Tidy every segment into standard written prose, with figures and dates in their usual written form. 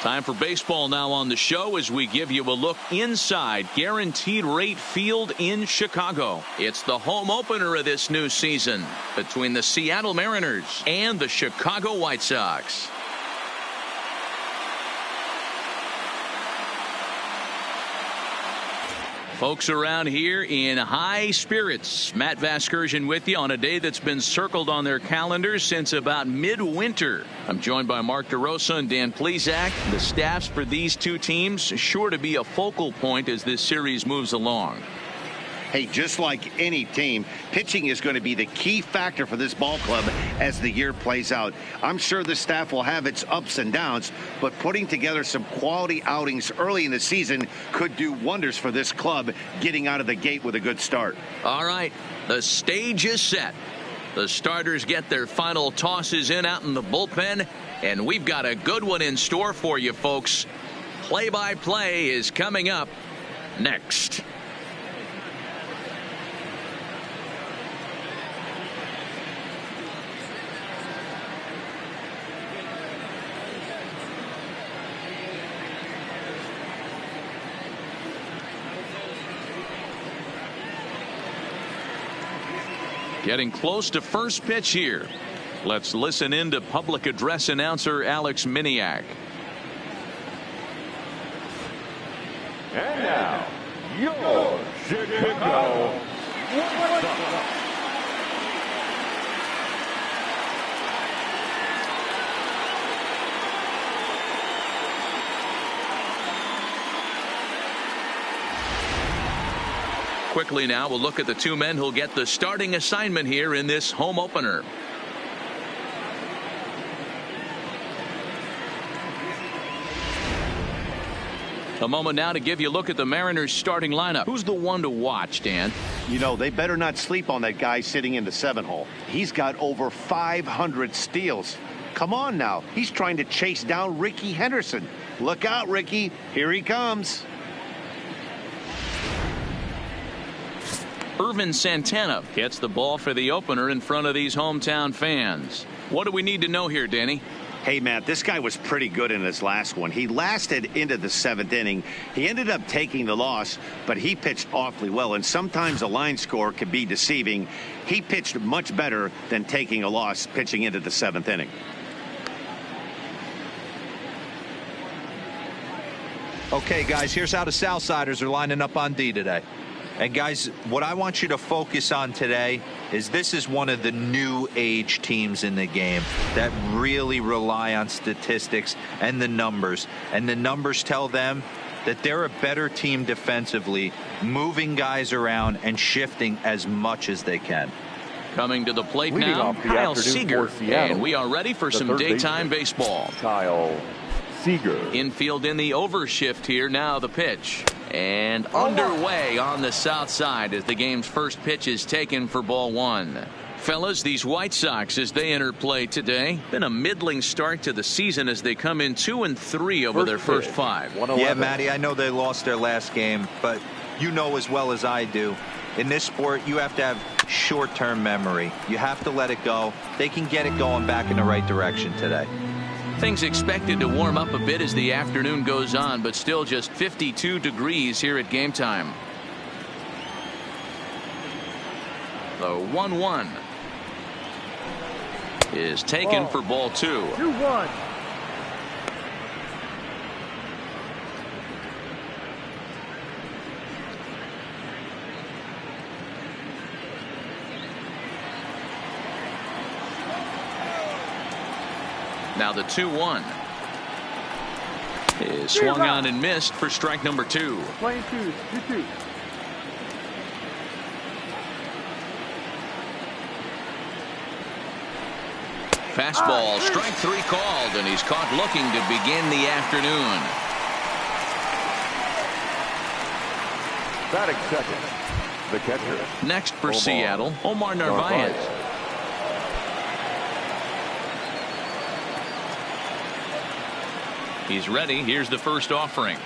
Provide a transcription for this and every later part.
Time for baseball now on the show as we give you a look inside Guaranteed Rate Field in Chicago. It's the home opener of this new season between the Seattle Mariners and the Chicago White Sox. Folks around here in high spirits. Matt Vasgersian with you on a day that's been circled on their calendars since about midwinter. I'm joined by Mark DeRosa and Dan Plesac. The staffs for these two teams sure to be a focal point as this series moves along. Hey, just like any team, pitching is going to be the key factor for this ball club as the year plays out. I'm sure the staff will have its ups and downs, but putting together some quality outings early in the season could do wonders for this club getting out of the gate with a good start. All right, the stage is set. The starters get their final tosses in out in the bullpen, and we've got a good one in store for you, folks. Play-by-play is coming up next. Getting close to first pitch here. Let's listen in to public address announcer Alex Miniak. And now, your Chicago White Sox. Quickly now, we'll look at the two men who'll get the starting assignment here in this home opener. A moment now to give you a look at the Mariners starting lineup. Who's the one to watch, Dan? You know, they better not sleep on that guy sitting in the 7-hole. He's got over 500 steals. Come on now. He's trying to chase down Ricky Henderson. Look out, Ricky. Here he comes. Irvin Santana gets the ball for the opener in front of these hometown fans. What do we need to know here, Danny? Hey, Matt, this guy was pretty good in his last one. He lasted into the 7th inning. He ended up taking the loss, but he pitched awfully well, and sometimes a line score can be deceiving. He pitched much better than taking a loss pitching into the 7th inning. Okay, guys, here's how the Southsiders are lining up on D today. And guys, what I want you to focus on today is this is one of the new age teams in the game that really rely on statistics and the numbers. And the numbers tell them that they're a better team defensively, moving guys around and shifting as much as they can. Coming to the plate Leading now, off the Kyle afternoon Seager. for Seattle, And we are ready for some daytime baseball. Kyle Seager. Infield in the overshift here. Now the pitch. And underway on the south side as the game's first pitch is taken for ball one. Fellas, these White Sox, as they enter play today, been a middling start to the season as they come in 2-3 over their first 5. Yeah, Matty, I know they lost their last game, but you know as well as I do, in this sport, you have to have short-term memory. You have to let it go. They can get it going back in the right direction today. Things expected to warm up a bit as the afternoon goes on, but still just 52 degrees here at game time. The 1-1 is taken for ball 2. 2-1. Now the 2-1 is swung on and missed for strike number 2. Playing 2-2. Fastball, strike 3 called, and he's caught looking to begin the afternoon. Batting second, the catcher. Next for Seattle, Omar Narvaez. He's ready. Here's the first offering.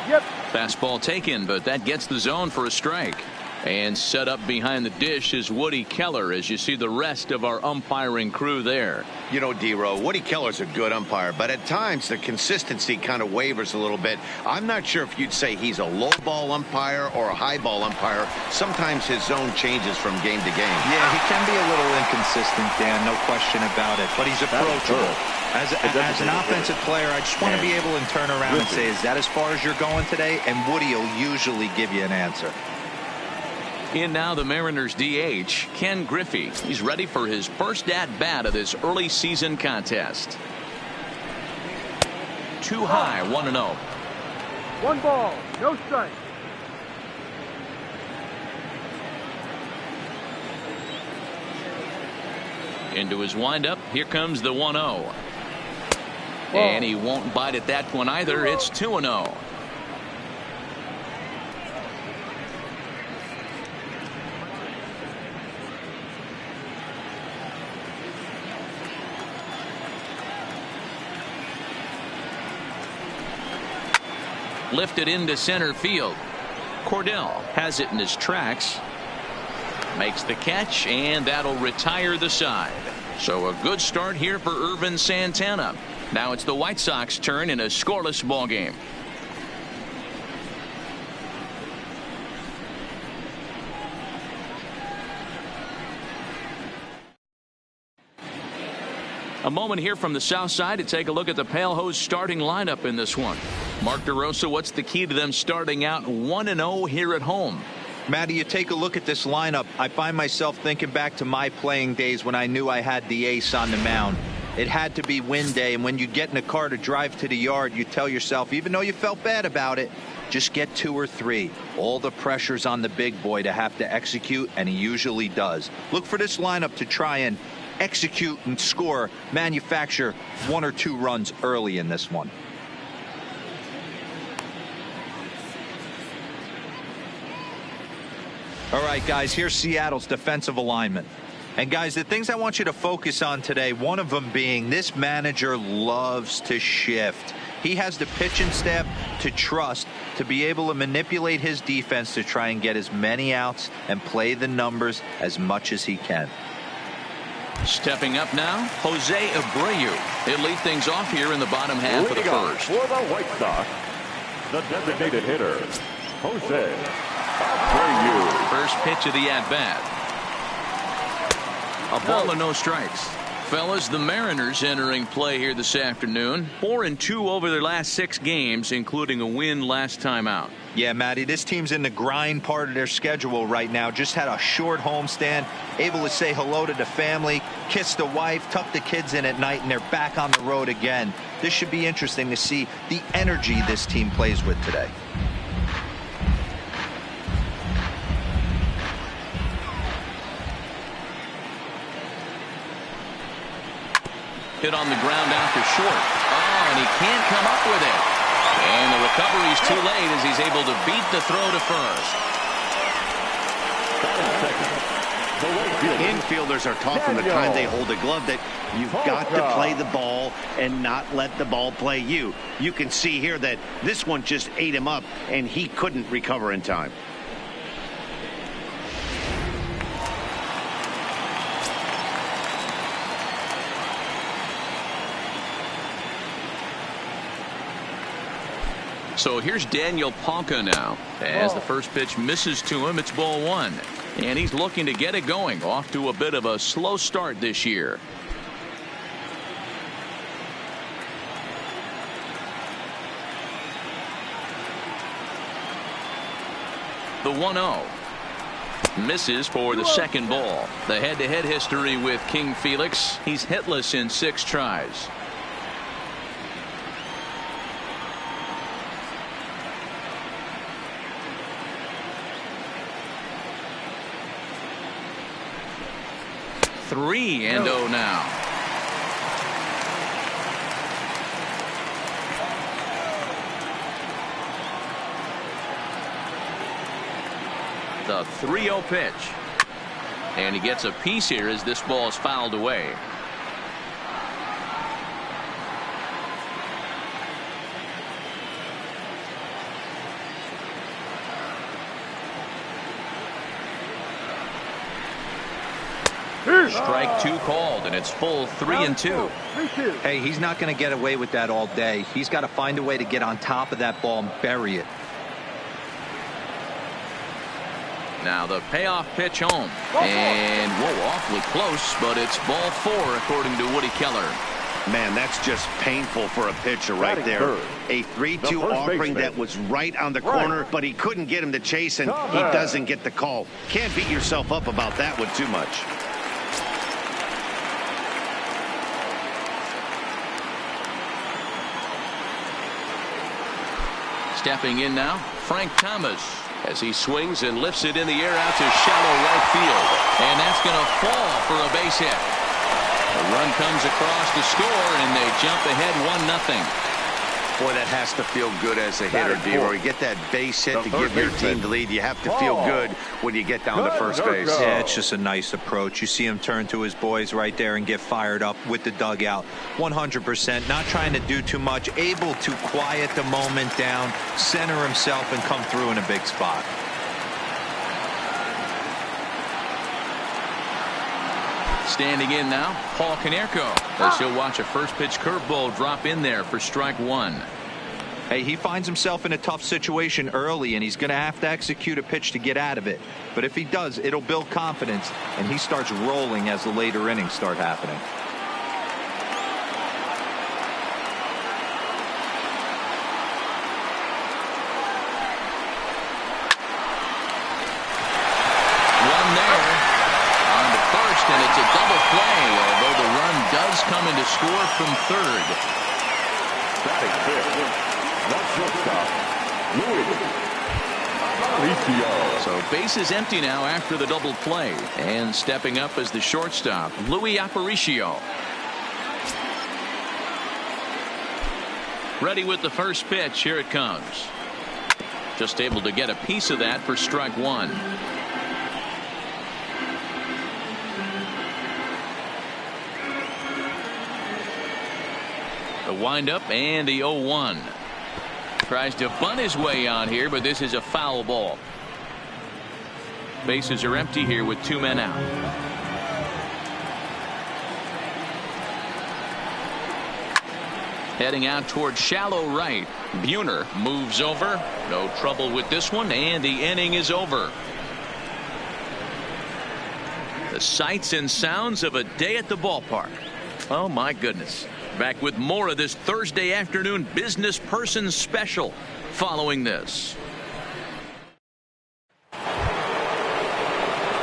Yep. Fastball taken, but that gets the zone for a strike. And set up behind the dish is Woody Keller as you see the rest of our umpiring crew there. You know, D-Row, Woody Keller's a good umpire, but at times the consistency kind of wavers a little bit. I'm not sure if you'd say he's a low ball umpire or a high ball umpire. Sometimes his zone changes from game to game. Yeah, he can be a little inconsistent, Dan, no question about it, but he's approachable. As an offensive player, I just want to be able to turn around and say, is that as far as you're going today? And Woody will usually give you an answer. In now the Mariners DH, Ken Griffey. He's ready for his first at-bat of this early season contest. Too high, 1-0. 1 ball, no strike. Into his windup, here comes the 1-0. And he won't bite at that one either. It's 2-0. Lifted into center field. Cordell has it in his tracks. Makes the catch, and that'll retire the side. So a good start here for Irvin Santana. Now it's the White Sox turn in a scoreless ball game. A moment here from the south side to take a look at the Pale Hose starting lineup in this one. Mark DeRosa, what's the key to them starting out 1-0 here at home? Matty, you take a look at this lineup. I find myself thinking back to my playing days when I knew I had the ace on the mound. It had to be win day, and when you get in a car to drive to the yard, you tell yourself, even though you felt bad about it, just get 2 or 3. All the pressure's on the big boy to have to execute, and he usually does. Look for this lineup to try and execute and score, manufacture 1 or 2 runs early in this one. All right, guys, here's Seattle's defensive alignment. And, guys, the things I want you to focus on today, one of them being this manager loves to shift. He has the pitching staff to trust to be able to manipulate his defense to try and get as many outs and play the numbers as much as he can. Stepping up now, Jose Abreu. He'll lead things off here in the bottom half of the first. For the White Sox, the designated hitter, Jose Abreu. First pitch of the at-bat. A ball and no strikes. Fellas, the Mariners entering play here this afternoon. 4-2 over their last 6 games, including a win last time out. Yeah, Matty, this team's in the grind part of their schedule right now. Just had a short homestand, able to say hello to the family, kiss the wife, tuck the kids in at night, and they're back on the road again. This should be interesting to see the energy this team plays with today. Hit on the ground after short. Oh, and he can't come up with it. And the recovery's too late as he's able to beat the throw to first. Infielders are taught from the time they hold a glove that you've got to play the ball and not let the ball play you. You can see here that this one just ate him up, and he couldn't recover in time. So here's Daniel Palka now. As the first pitch misses to him, it's ball 1. And he's looking to get it going. Off to a bit of a slow start this year. The 1-0. Misses for the second ball. The head-to-head history with King Felix. He's hitless in 6 tries. Three and 0 now. The 3-0 pitch. And he gets a piece here as this ball is fouled away. Strike two called, and it's full 3-2. Hey, he's not going to get away with that all day. He's got to find a way to get on top of that ball and bury it. Now the payoff pitch home. And, whoa, awfully close, but it's ball 4 according to Woody Keller. Man, that's just painful for a pitcher right there. A 3-2 offering that was right on the corner, but he couldn't get him to chase, and he doesn't get the call. Can't beat yourself up about that one too much. Stepping in now, Frank Thomas, as he swings and lifts it in the air out to shallow right field. And that's going to fall for a base hit. The run comes across to score, and they jump ahead 1-0. Boy, that has to feel good as a hitter, D-Roy. You get that base hit to give your team the lead. You have to feel good when you get down to first base. Yeah, it's just a nice approach. You see him turn to his boys right there and get fired up with the dugout. 100%, not trying to do too much, able to quiet the moment down, center himself, and come through in a big spot. Standing in now, Paul Konerko, as he'll watch a first pitch curveball drop in there for strike 1. Hey, he finds himself in a tough situation early, and he's going to have to execute a pitch to get out of it. But if he does, it'll build confidence, and he starts rolling as the later innings start happening. And it's a double play, although the run does come into score from third. Batting fifth, the shortstop, Louis. So base is empty now after the double play. And stepping up as the shortstop, Louis Aparicio. Ready with the first pitch. Here it comes. Just able to get a piece of that for strike 1. The windup and the 0-1. Tries to bunt his way on here, but this is a foul ball. Bases are empty here with 2 men out. Heading out toward shallow right. Buhner moves over. No trouble with this one, and the inning is over. The sights and sounds of a day at the ballpark. Oh my goodness. Back with more of this Thursday afternoon business person special following this.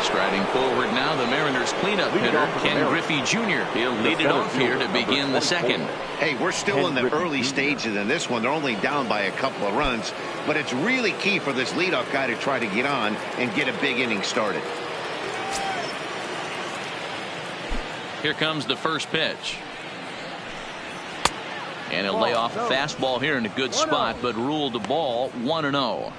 Striding forward now, the Mariners cleanup hitter, Ken Griffey Jr. He'll lead it off here to begin the second. Hey, we're still in the early stages in this one. They're only down by a couple of runs, but it's really key for this leadoff guy to try to get on and get a big inning started. Here comes the first pitch. And he'll lay off a fastball here in a good spot, but ruled the ball 1-0.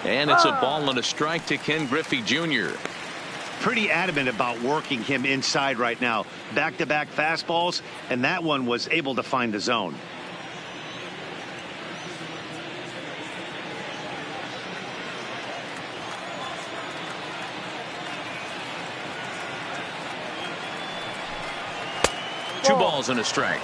And it's a ball and a strike to Ken Griffey Jr. Pretty adamant about working him inside right now. Back-to-back fastballs, and that one was able to find the zone. Two balls and a strike.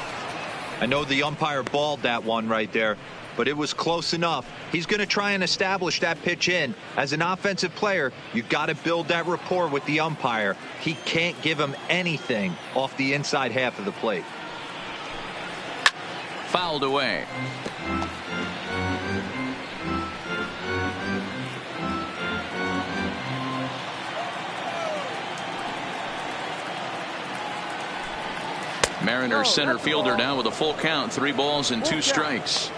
I know the umpire balled that one right there, but it was close enough. He's going to try and establish that pitch in. As an offensive player, you've got to build that rapport with the umpire. He can't give him anything off the inside half of the plate. Fouled away. Mariners center fielder now with a full count, 3 balls and 2 strikes.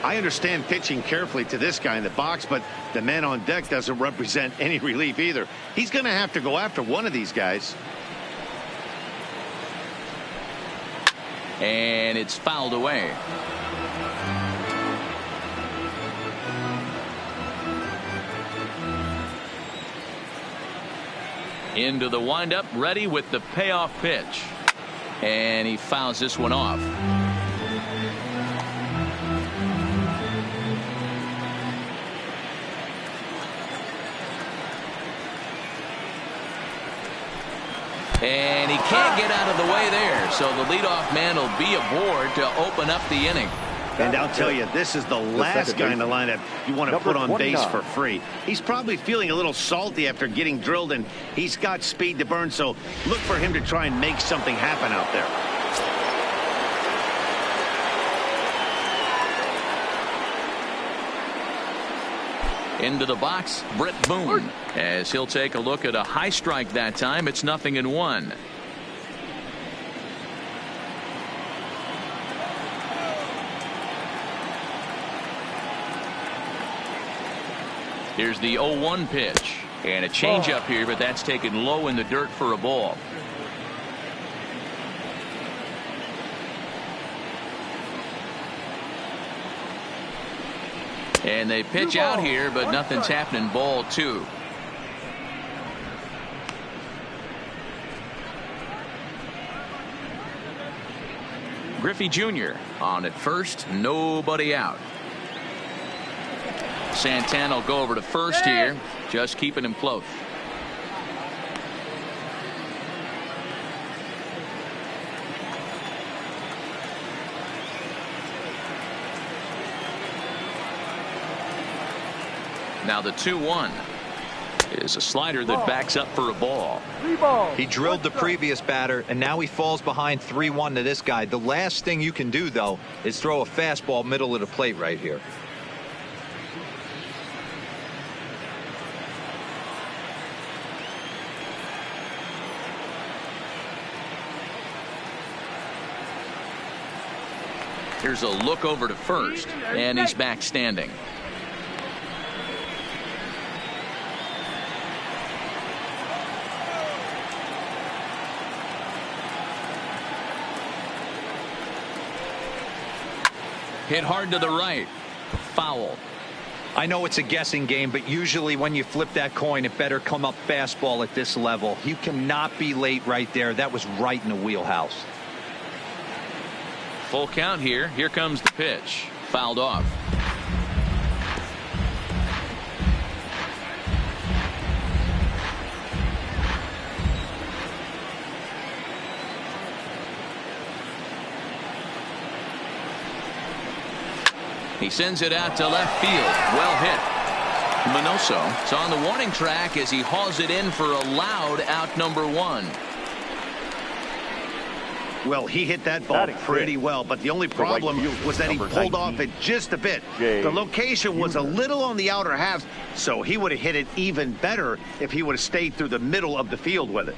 I understand pitching carefully to this guy in the box, but the man on deck doesn't represent any relief either. He's going to have to go after one of these guys. And it's fouled away. Into the windup, ready with the payoff pitch. And he fouls this one off. And he can't get out of the way there, so the leadoff man will be aboard to open up the inning. And I'll tell you, this is the last guy in the lineup you want to put on base for free. He's probably feeling a little salty after getting drilled, and he's got speed to burn, so look for him to try and make something happen out there. Into the box, Brett Boone, as he'll take a look at a high strike that time. It's 0-1. Here's the 0-1 pitch, and a changeup here, but that's taken low in the dirt for a ball. And they pitch out here, but nothing's happening. Ball 2. Griffey Jr. on at first, nobody out. Santana will go over to first here, just keeping him close. Now the 2-1 is a slider that backs up for a ball. He drilled the previous batter, and now he falls behind 3-1 to this guy. The last thing you can do, though, is throw a fastball middle of the plate right here. Here's a look over to first, and he's back standing. Hit hard to the right. Foul. I know it's a guessing game, but usually when you flip that coin, it better come up fastball at this level. You cannot be late right there. That was right in the wheelhouse. Full count here. Here comes the pitch. Fouled off. He sends it out to left field. Well hit. Minoso is on the warning track as he hauls it in for a loud out number 1. Well, he hit that ball pretty well, but the only problem was that he pulled off it just a bit. The location was a little on the outer half, so he would have hit it even better if he would have stayed through the middle of the field with it.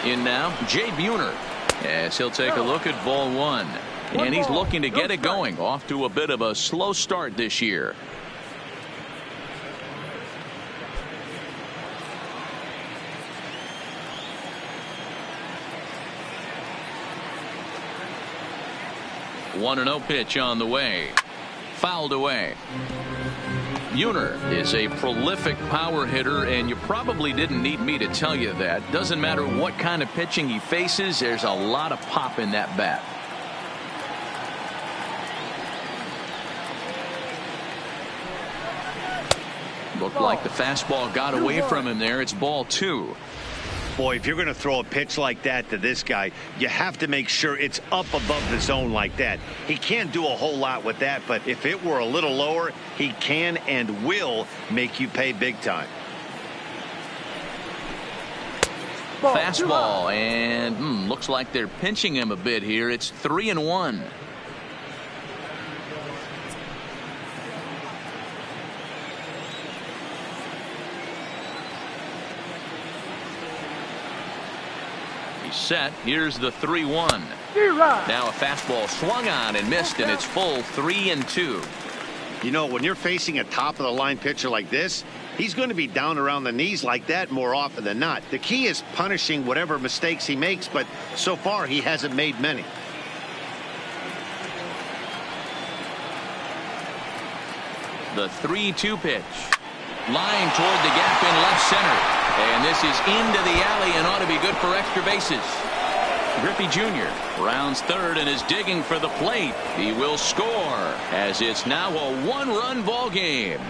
In now, Jay Buhner, as he'll take a look at ball 1. And he's looking to get it going. Off to a bit of a slow start this year. One 1-0 pitch on the way. Fouled away. Buhner is a prolific power hitter, and you probably didn't need me to tell you that. Doesn't matter what kind of pitching he faces, there's a lot of pop in that bat. Looked like the fastball got away from him there. It's ball 2. Boy, if you're going to throw a pitch like that to this guy, you have to make sure it's up above the zone like that. He can't do a whole lot with that, but if it were a little lower, he can and will make you pay big time. Fastball, and looks like they're pinching him a bit here. It's 3-1. Set. Here's the 3-1. Now a fastball swung on and missed, and it's full 3-2. You know, when you're facing a top of the line pitcher like this, He's going to be down around the knees like that more often than not. The key is punishing whatever mistakes he makes, but so far he hasn't made many. The 3-2 pitch. Line toward the gap in left center. And this is into the alley and ought to be good for extra bases. Griffey Jr. rounds third and is digging for the plate. He will score as it's now a one-run ball game.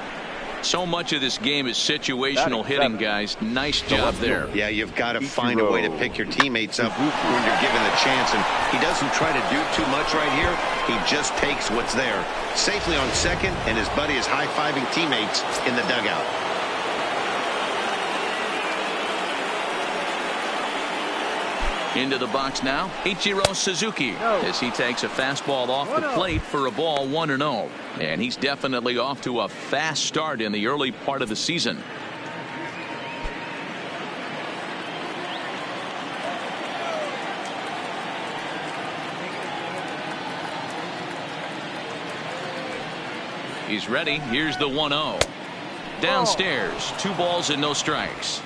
So much of this game is situational hitting, guys. Nice job there. Yeah, you've got to find a way to pick your teammates up when you're given the chance. And he doesn't try to do too much right here. He just takes what's there. Safely on second, and his buddy is high-fiving teammates in the dugout. Into the box now, Ichiro Suzuki, as he takes a fastball off the plate for a ball 1-0. And he's definitely off to a fast start in the early part of the season. He's ready. Here's the 1-0. Downstairs, 2 balls and no strikes.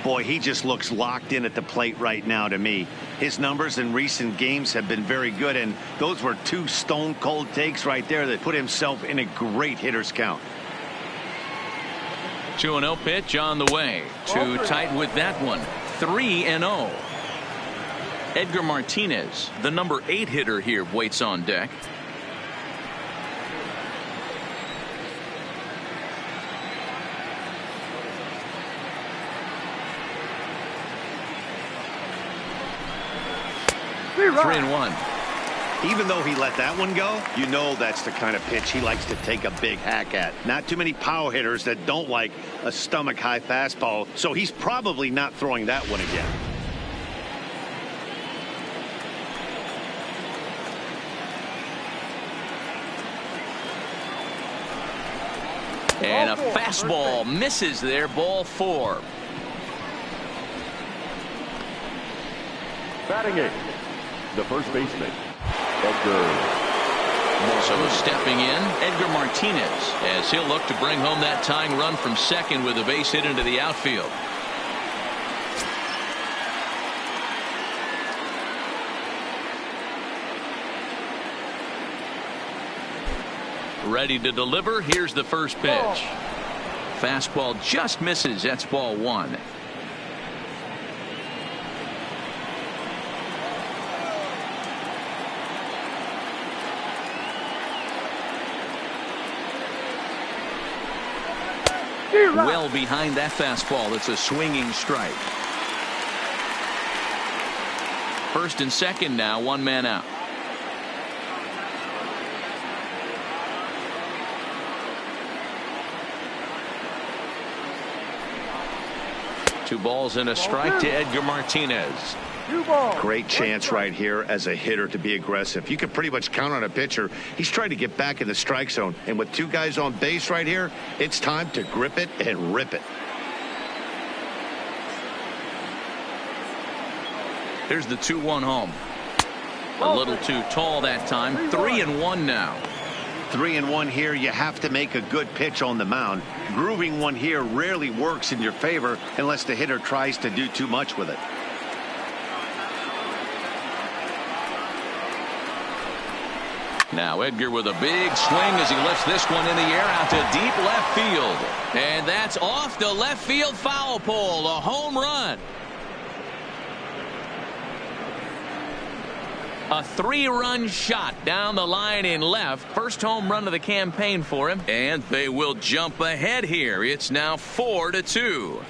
Boy, he just looks locked in at the plate right now to me. His numbers in recent games have been very good, and those were 2 stone-cold takes right there that put himself in a great hitter's count. 2-0 pitch on the way. Too tight with that one. 3-0. Edgar Martinez, the number 8 hitter here, waits on deck. Three and 1. Even though he let that one go, you know that's the kind of pitch he likes to take a big hack at. Not too many power hitters that don't like a stomach-high fastball, so he's probably not throwing that one again. And a fastball misses there, ball 4. Batting it, the first baseman, Edgar. So stepping in, Edgar Martinez, as he'll look to bring home that tying run from second with a base hit into the outfield. Ready to deliver. Here's the first pitch. Fastball just misses. That's ball 1. Well behind that fastball. It's a swinging strike. First and second now, 1 man out. Two balls and a strike to Edgar Martinez. Great chance right here as a hitter to be aggressive. You can pretty much count on a pitcher. He's trying to get back in the strike zone. And with 2 guys on base right here, it's time to grip it and rip it. Here's the 2-1 home. A little too tall that time. 3-1 now. 3-1 here. You have to make a good pitch on the mound. Grooving one here rarely works in your favor unless the hitter tries to do too much with it. Now Edgar with a big swing as he lifts this one in the air out to deep left field. And that's off the left field foul pole. A home run. A 3-run shot down the line in left. First home run of the campaign for him. And they will jump ahead here. It's now 4-2.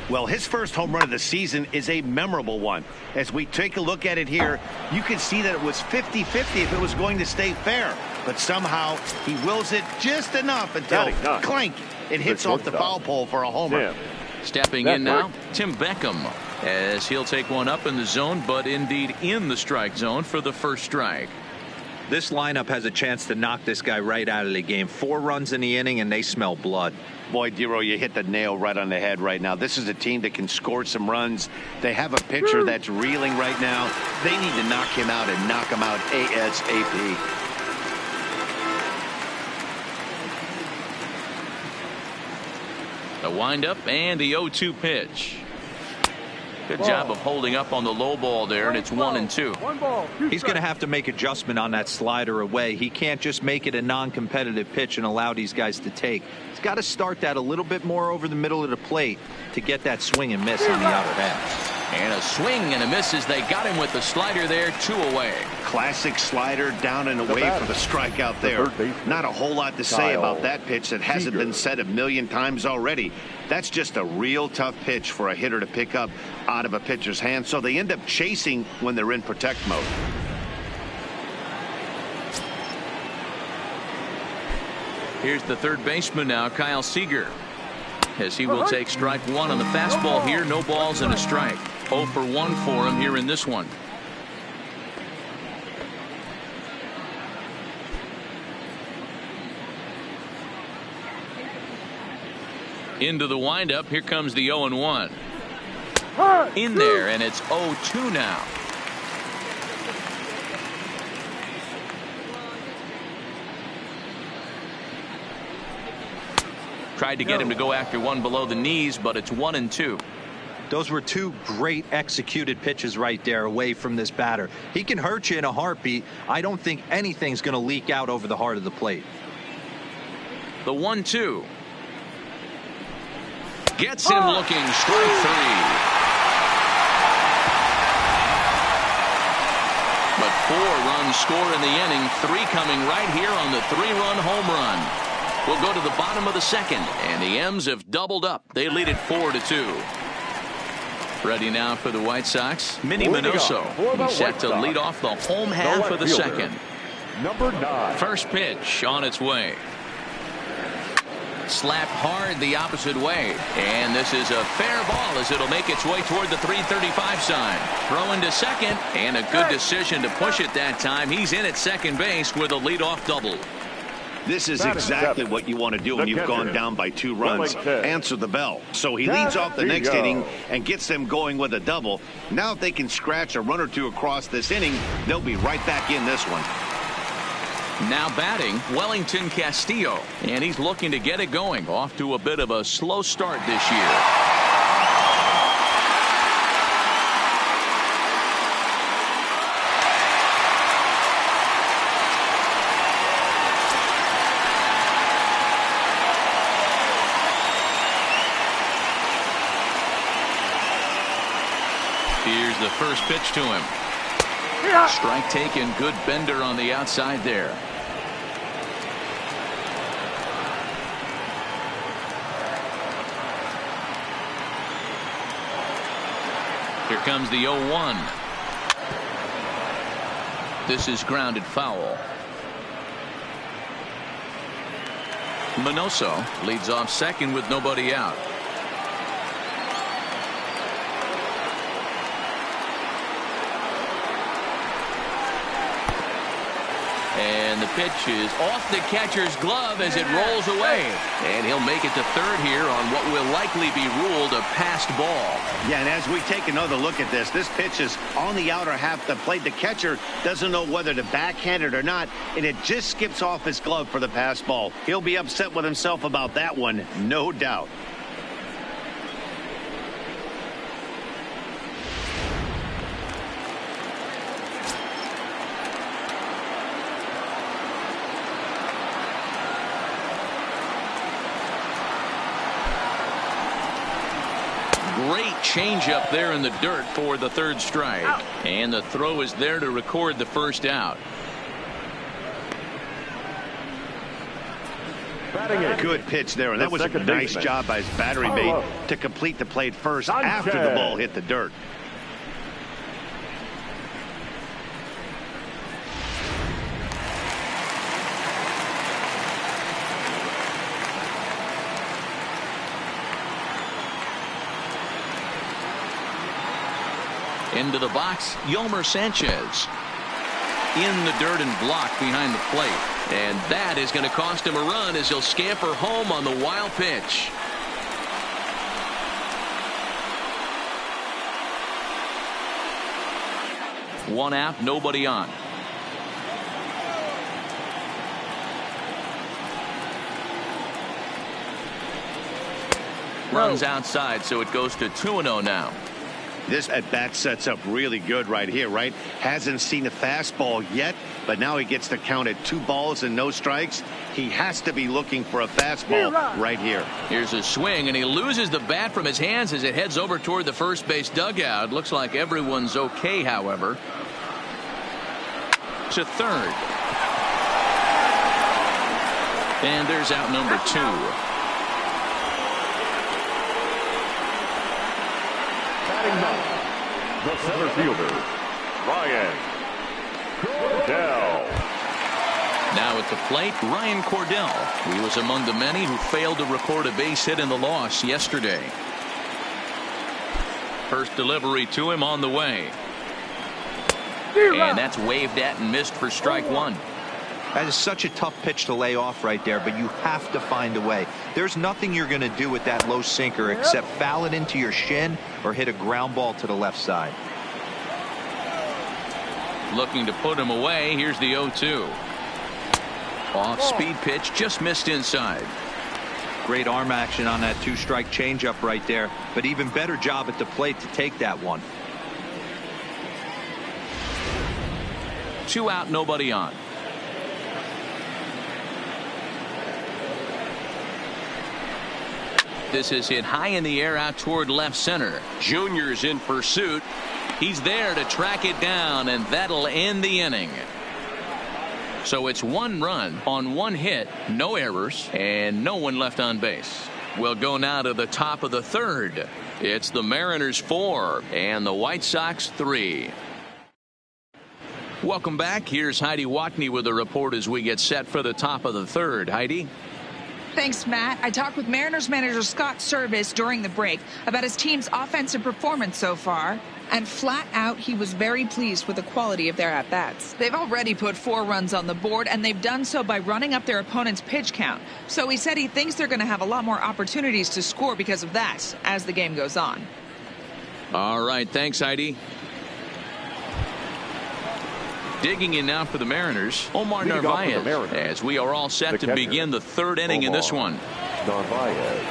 Well, his first home run of the season is a memorable one. As we take a look at it here, you can see that it was 50-50 if it was going to stay fair. But somehow he wills it just enough until clank, it hits off the foul pole for a homer. Stepping in now, Tim Beckham, as he'll take one up in the zone, but indeed in the strike zone for the first strike. This lineup has a chance to knock this guy right out of the game. 4 runs in the inning, and they smell blood. Boy, Dero, you hit the nail right on the head right now. This is a team that can score some runs. They have a pitcher that's reeling right now. They need to knock him out and knock him out ASAP. The windup and the 0-2 pitch. Good job of holding up on the low ball there, and it's 1-2. He's going to have to make adjustment on that slider away. He can't just make it a non-competitive pitch and allow these guys to take. He's got to start that a little bit more over the middle of the plate to get that swing and miss on the outer half. And a swing and a miss as they got him with the slider there, 2 away. Classic slider down and away for the strikeout there. Not a whole lot to say about that pitch that hasn't been said a million times already. That's just a real tough pitch for a hitter to pick up out of a pitcher's hand, so they end up chasing when they're in protect mode. Here's the third baseman now, Kyle Seager, as he will take strike 1 on the fastball here. No balls and a strike. 0 for 1 for him here in this one. Into the windup. Here comes the 0-1. In there, and it's 0-2 now. Tried to get him to go after one below the knees, but it's 1-2. Those were 2 great executed pitches right there away from this batter. He can hurt you in a heartbeat. I don't think anything's going to leak out over the heart of the plate. The 1-2. Gets him looking. Strike 3. But 4 runs score in the inning. 3 coming right here on the 3-run home run. We'll go to the bottom of the second, and the M's have doubled up. They lead it 4-2. Ready now for the White Sox, Minnie Minoso. He's set to lead off the home half of the second. Number 9. First pitch on its way. Slapped hard the opposite way, and this is a fair ball as it'll make its way toward the 335 sign. Throw into second, and a good decision to push it that time. He's in at second base with a leadoff double. This is exactly what you want to do when you've gone down by 2 runs. Answer the bell. So he leads off the next inning and gets them going with a double. Now if they can scratch a run or 2 across this inning, they'll be right back in this one. Now batting, Wellington Castillo, and he's looking to get it going. Off to a bit of a slow start this year. Here's the first pitch to him. Strike taken. Good bender on the outside there. Here comes the 0-1. This is grounded foul. Minoso leads off second with nobody out. And the pitch is off the catcher's glove as it rolls away. And he'll make it to third here on what will likely be ruled a passed ball. Yeah, and as we take another look at this pitch is on the outer half of the plate. The catcher doesn't know whether to backhand it or not, and it just skips off his glove for the pass ball. He'll be upset with himself about that one, no doubt. Great changeup there in the dirt for the third strike. And the throw is there to record the first out. Good pitch there, and that was a nice job by his battery mate to complete the plate first after the ball hit the dirt. Into the box, Yomer Sanchez. In the dirt and blocked behind the plate. And that is going to cost him a run as he'll scamper home on the wild pitch. One out, nobody on. Runs outside, so it goes to 2-0 now. This at-bat sets up really good right here, right? Hasn't seen a fastball yet, but now he gets to count at 2 balls and no strikes. He has to be looking for a fastball right here. Here's a swing, and he loses the bat from his hands as it heads over toward the first base dugout. Looks like everyone's okay, however. To third. And there's out number 2. Batting ninth, the center fielder, Ryan Cordell. Now at the plate, Ryan Cordell. He was among the many who failed to record a base hit in the loss yesterday. First delivery to him on the way. And that's waved at and missed for strike 1. That is such a tough pitch to lay off right there, but you have to find a way. There's nothing you're going to do with that low sinker except foul it into your shin or hit a ground ball to the left side. Looking to put him away. Here's the 0-2. Off-speed pitch, just missed inside. Great arm action on that 2-strike changeup right there, but even better job at the plate to take that one. 2 out, nobody on. This is hit high in the air out toward left center. Junior's in pursuit. He's there to track it down, and that'll end the inning. So it's 1 run on 1 hit, no errors, and no one left on base. We'll go now to the top of the third. It's the Mariners 4 and the White Sox 3. Welcome back. Here's Heidi Watney with a report as we get set for the top of the third. Heidi? Thanks, Matt. I talked with Mariners manager Scott Service during the break about his team's offensive performance so far. And flat out, he was very pleased with the quality of their at-bats. They've already put 4 runs on the board, and they've done so by running up their opponent's pitch count. So he said he thinks they're going to have a lot more opportunities to score because of that as the game goes on. All right. Thanks, Heidi. Digging in now for the Mariners, Omar Narvaez, as we are all set to begin the third inning in this one. Narvaez.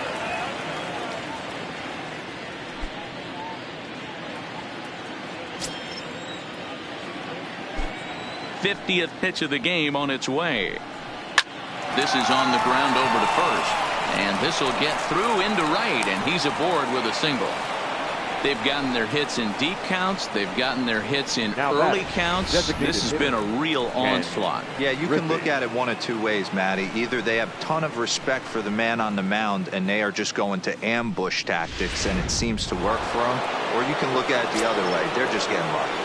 '50th pitch of the game on its way. This is on the ground over to first, and this will get through into right, and he's aboard with a single. They've gotten their hits in deep counts. They've gotten their hits in early counts. This has been a real onslaught. Yeah, you can look at it one of 2 ways, Matty. Either they have a ton of respect for the man on the mound and they are just going to ambush tactics and it seems to work for them, or you can look at it the other way. They're just getting lucky.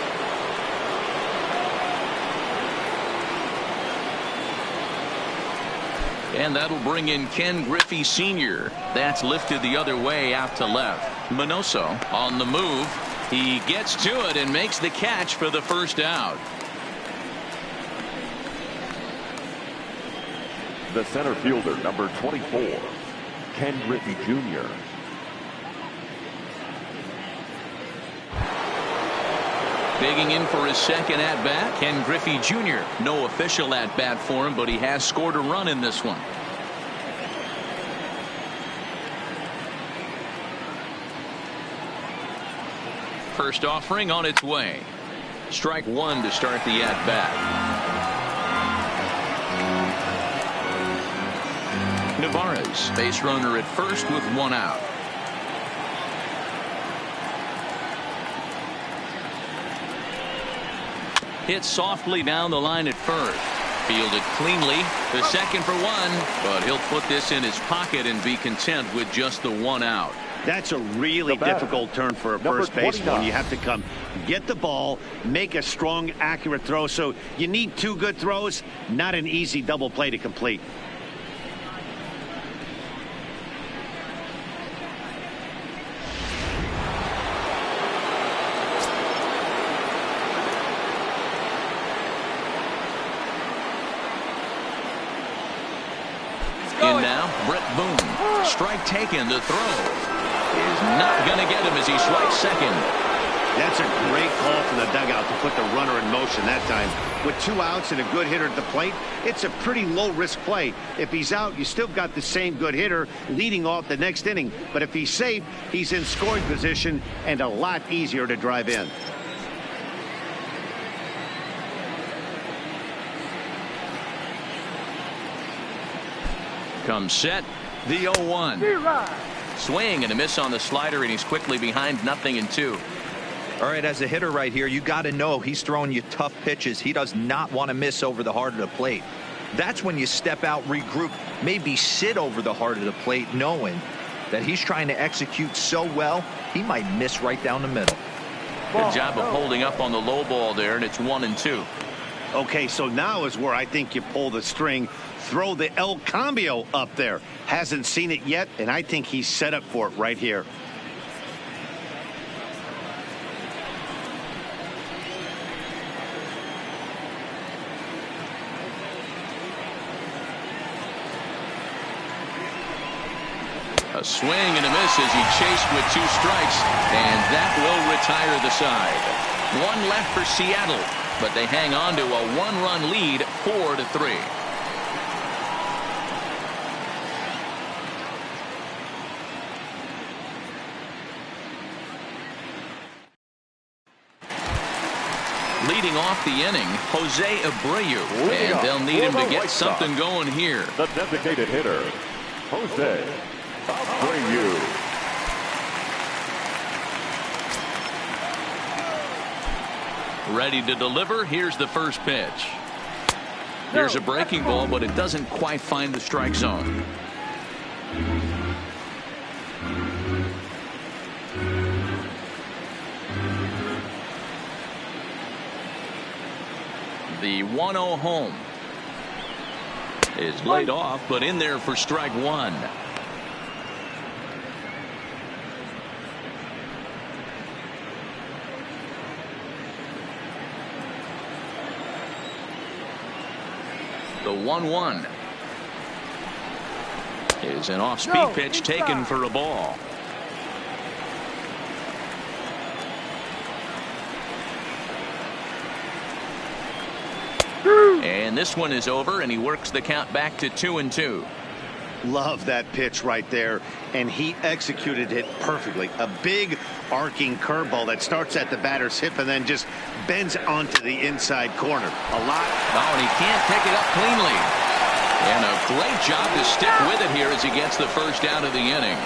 And that'll bring in Ken Griffey Sr. That's lifted the other way out to left. Minoso on the move. He gets to it and makes the catch for the first out. The center fielder, number 24, Ken Griffey Jr. Digging in for his second at-bat, Ken Griffey Jr. No official at-bat for him, but he has scored a run in this one. First offering on its way. Strike 1 to start the at-bat. Navarez, base runner at first with 1 out. Hit softly down the line at first. Fielded cleanly. The second for 1, but he'll put this in his pocket and be content with just the 1 out. That's a really difficult turn for a first baseman. You have to come get the ball, make a strong, accurate throw. So you need 2 good throws, not an easy double play to complete. In now, Brett Boone. Strike taken. The throw is not going to get him as he swipes second. That's a great call from the dugout to put the runner in motion that time. With 2 outs and a good hitter at the plate, it's a pretty low-risk play. If he's out, you still got the same good hitter leading off the next inning. But if he's safe, he's in scoring position and a lot easier to drive in. Comes set, the 0-1. Swing and a miss on the slider, and he's quickly behind 0-2. All right, as a hitter right here, you got to know he's throwing you tough pitches. He does not want to miss over the heart of the plate. That's when you step out, regroup, maybe sit over the heart of the plate, knowing that he's trying to execute so well, he might miss right down the middle. Good job of holding up on the low ball there, and it's 1-2. Okay, so now is where I think you pull the string. Throw the El Cambio up there. Hasn't seen it yet, and I think he's set up for it right here. A swing and a miss as he chased with 2 strikes, and that will retire the side. 1 left for Seattle, but they hang on to a 1-run lead, 4-3. Leading off the inning, Jose Abreu, and they'll need him to get something going here. The designated hitter, Jose Abreu. Ready to deliver. Here's the first pitch. Here's a breaking ball, but it doesn't quite find the strike zone. The 1-0 home is laid off, but in there for strike 1. The 1-1 is an off-speed pitch taken for a ball. And this one is over, and he works the count back to 2-2. Love that pitch right there, and he executed it perfectly. A big arcing curveball that starts at the batter's hip and then just bends onto the inside corner. A lot. Oh, and he can't pick it up cleanly. And a great job to stick with it here as he gets the first out of the inning.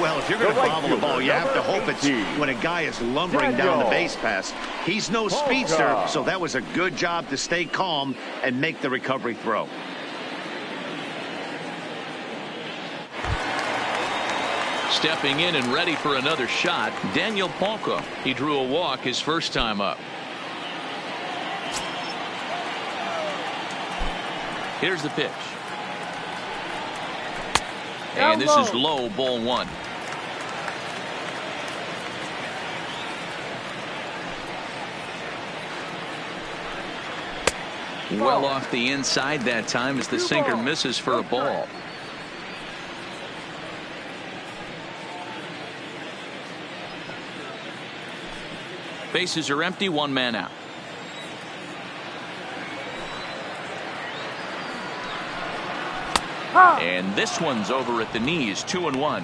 Well, if you're going to bobble the ball, you have to hope it's when a guy is lumbering down the base pass. He's no speedster, so that was a good job to stay calm and make the recovery throw. Stepping in and ready for another shot, Daniel Palka. He drew a walk his first time up. Here's the pitch. And this is low, ball 1. Well off the inside that time as the sinker misses for a ball. Bases are empty, 1 man out. And this one's over at the knees, 2-1.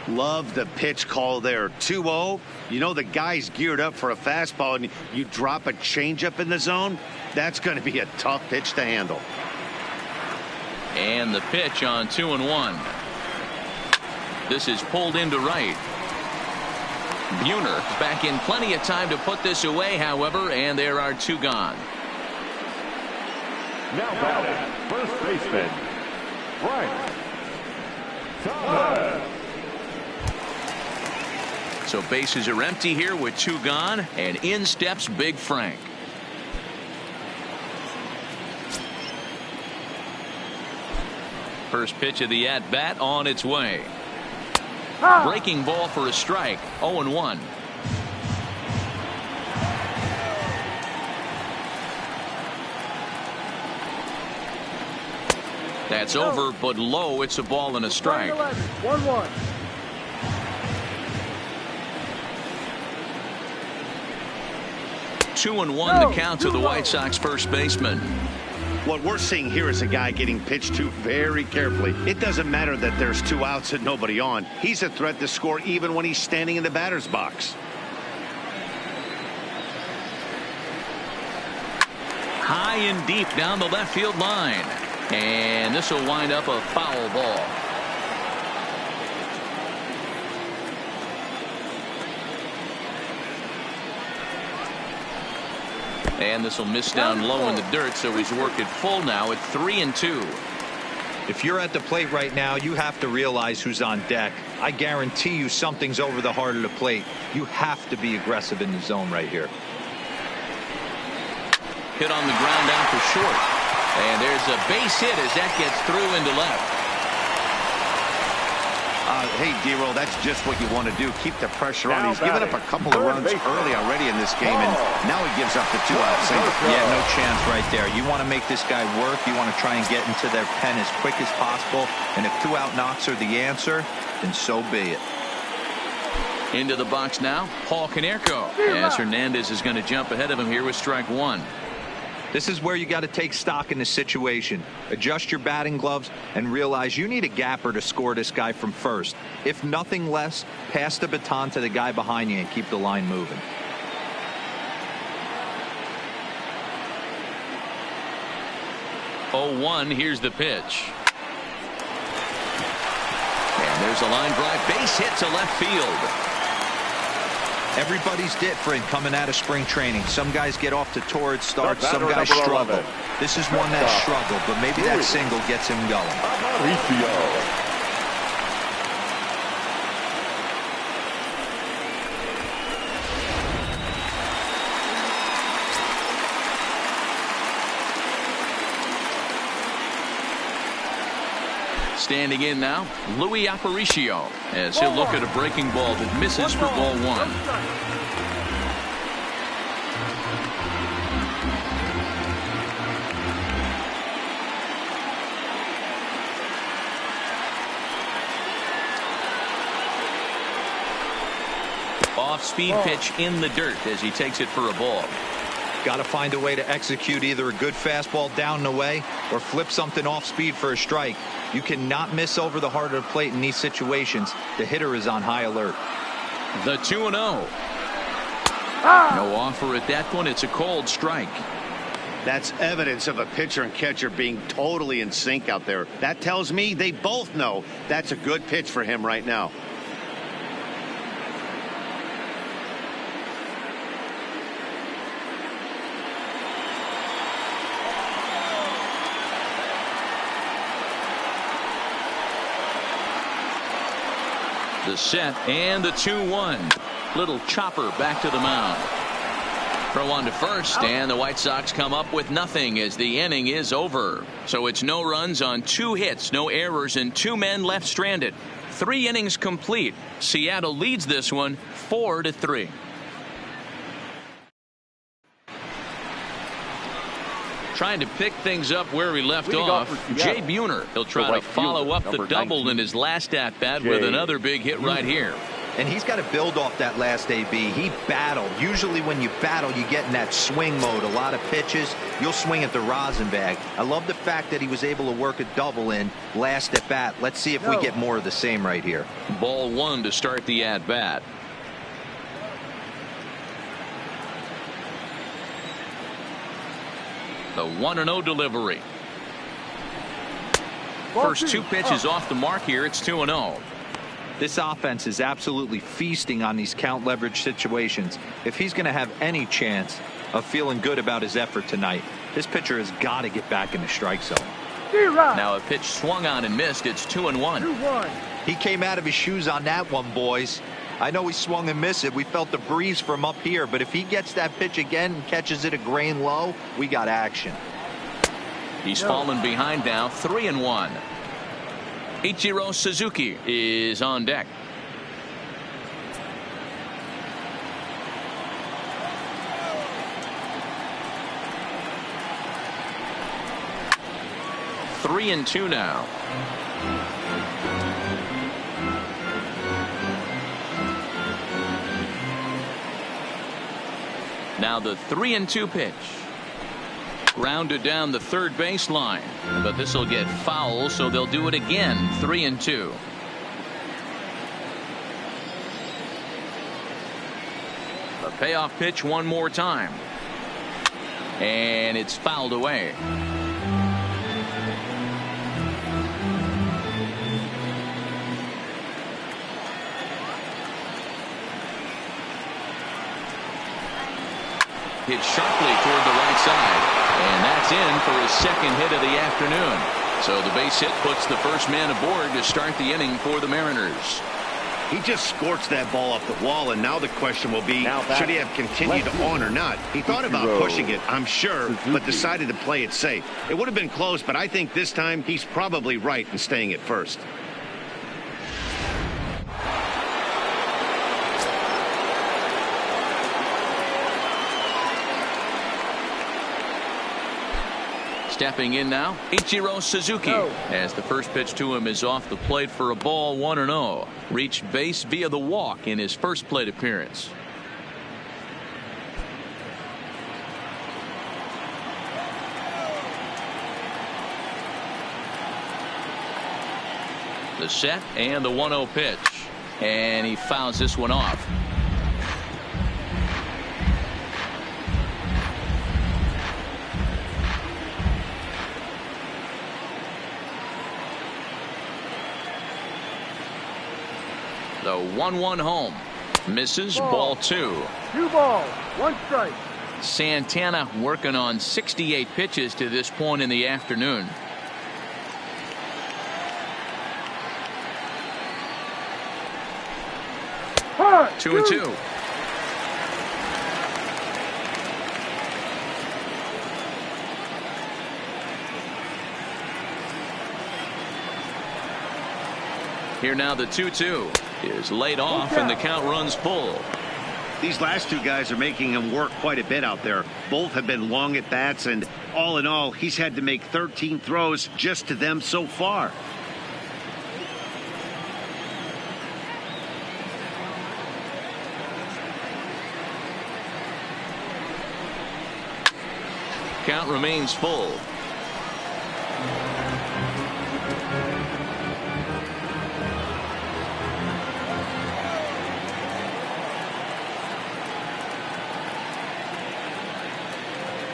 Love the pitch call there. 2-0. You know the guy's geared up for a fastball, and you drop a changeup in the zone. That's going to be a tough pitch to handle. And the pitch on 2-1. This is pulled into right. Buhner back in plenty of time to put this away, however, and there are 2 gone. Now batting, first baseman, Frank Thomas. So bases are empty here with 2 gone, and in steps Big Frank. First pitch of the at-bat on its way. Breaking ball for a strike, 0-1. That's over, but low. It's a ball and a strike. 1-1. 2-1 the count to the White Sox first baseman. What we're seeing here is a guy getting pitched to very carefully. It doesn't matter that there's 2 outs and nobody on. He's a threat to score even when he's standing in the batter's box. High and deep down the left field line. And this will wind up a foul ball. And this will miss down low in the dirt, so he's worked it full now at 3-2. If you're at the plate right now, you have to realize who's on deck. I guarantee you something's over the heart of the plate. You have to be aggressive in the zone right here. Hit on the ground out for short. And there's a base hit as that gets through into left. Hey, D-Roll, that's just what you want to do. Keep the pressure on. He's given up a couple of runs early already in this game, and now he gives up the 2-out single. Yeah, no chance right there. You want to make this guy work. You want to try and get into their pen as quick as possible. And if 2-out knocks are the answer, then so be it. Into the box now, Paul Konerko, as Hernandez is going to jump ahead of him here with strike 1. This is where you got to take stock in the situation. Adjust your batting gloves and realize you need a gapper to score this guy from first. If nothing less, pass the baton to the guy behind you and keep the line moving. Oh, 1, here's the pitch. And there's a line drive, base hit to left field. Everybody's different coming out of spring training. Some guys get off to torrid starts, some guys struggle. This is one that struggled, but maybe that single gets him going. Standing in now, Louis Aparicio, as he'll look at a breaking ball that misses for ball 1. Off-speed pitch in the dirt as he takes it for a ball. Got to find a way to execute either a good fastball down and away or flip something off speed for a strike. You cannot miss over the heart of the plate in these situations. The hitter is on high alert. The 2-0. No offer at that point. It's a cold strike. That's evidence of a pitcher and catcher being totally in sync out there. That tells me they both know that's a good pitch for him right now. The set and the 2-1. Little chopper back to the mound. Throw on to first, and the White Sox come up with nothing as the inning is over. So it's no runs on 2 hits, no errors, and 2 men left stranded. 3 innings complete. Seattle leads this one 4-3. Trying to pick things up where we left off. Jay Buhner. He'll try to follow up the double in his last at-bat with another big hit right here. And he's got to build off that last AB. He battled. Usually when you battle, you get in that swing mode. A lot of pitches, you'll swing at the rosin bag. I love the fact that he was able to work a double in last at-bat. Let's see if we get more of the same right here. Ball 1 to start the at-bat. The 1-0 delivery. First 2 pitches off the mark here. It's 2-0. This offense is absolutely feasting on these count leverage situations. If he's going to have any chance of feeling good about his effort tonight, this pitcher has got to get back in the strike zone. Now a pitch swung on and missed. It's 2-1. He came out of his shoes on that one, boys. I know he swung and missed it. We felt the breeze from up here, but if he gets that pitch again and catches it a grain low, we got action. He's fallen behind now, 3-1. Ichiro Suzuki is on deck. Three and two now. Now the 3-2 pitch. Grounded down the third baseline, but this will get foul, so they'll do it again. 3-2. The payoff pitch one more time, and it's fouled away. Hit sharply toward the right side, and that's in for his second hit of the afternoon. So the base hit puts the first man aboard to start the inning for the Mariners. He just scorched that ball off the wall, and now the question will be, should he have continued on or not? He thought about pushing it, I'm sure, but decided to play it safe. It would have been close, but I think this time he's probably right in staying at first. Stepping in now, Ichiro Suzuki, as the first pitch to him is off the plate for a ball. 1-0. Reached base via the walk in his first plate appearance. The set and the 1-0 pitch, and he fouls this one off. The 1-1 home. Misses. Ball 2. 2 balls, 1 strike. Santana working on 68 pitches to this point in the afternoon. Hard, 2-2. Here now the 2-2 is laid off and the count runs full. These last two guys are making him work quite a bit out there. Both have been long at bats, and all in all, he's had to make 13 throws just to them so far. Count remains full.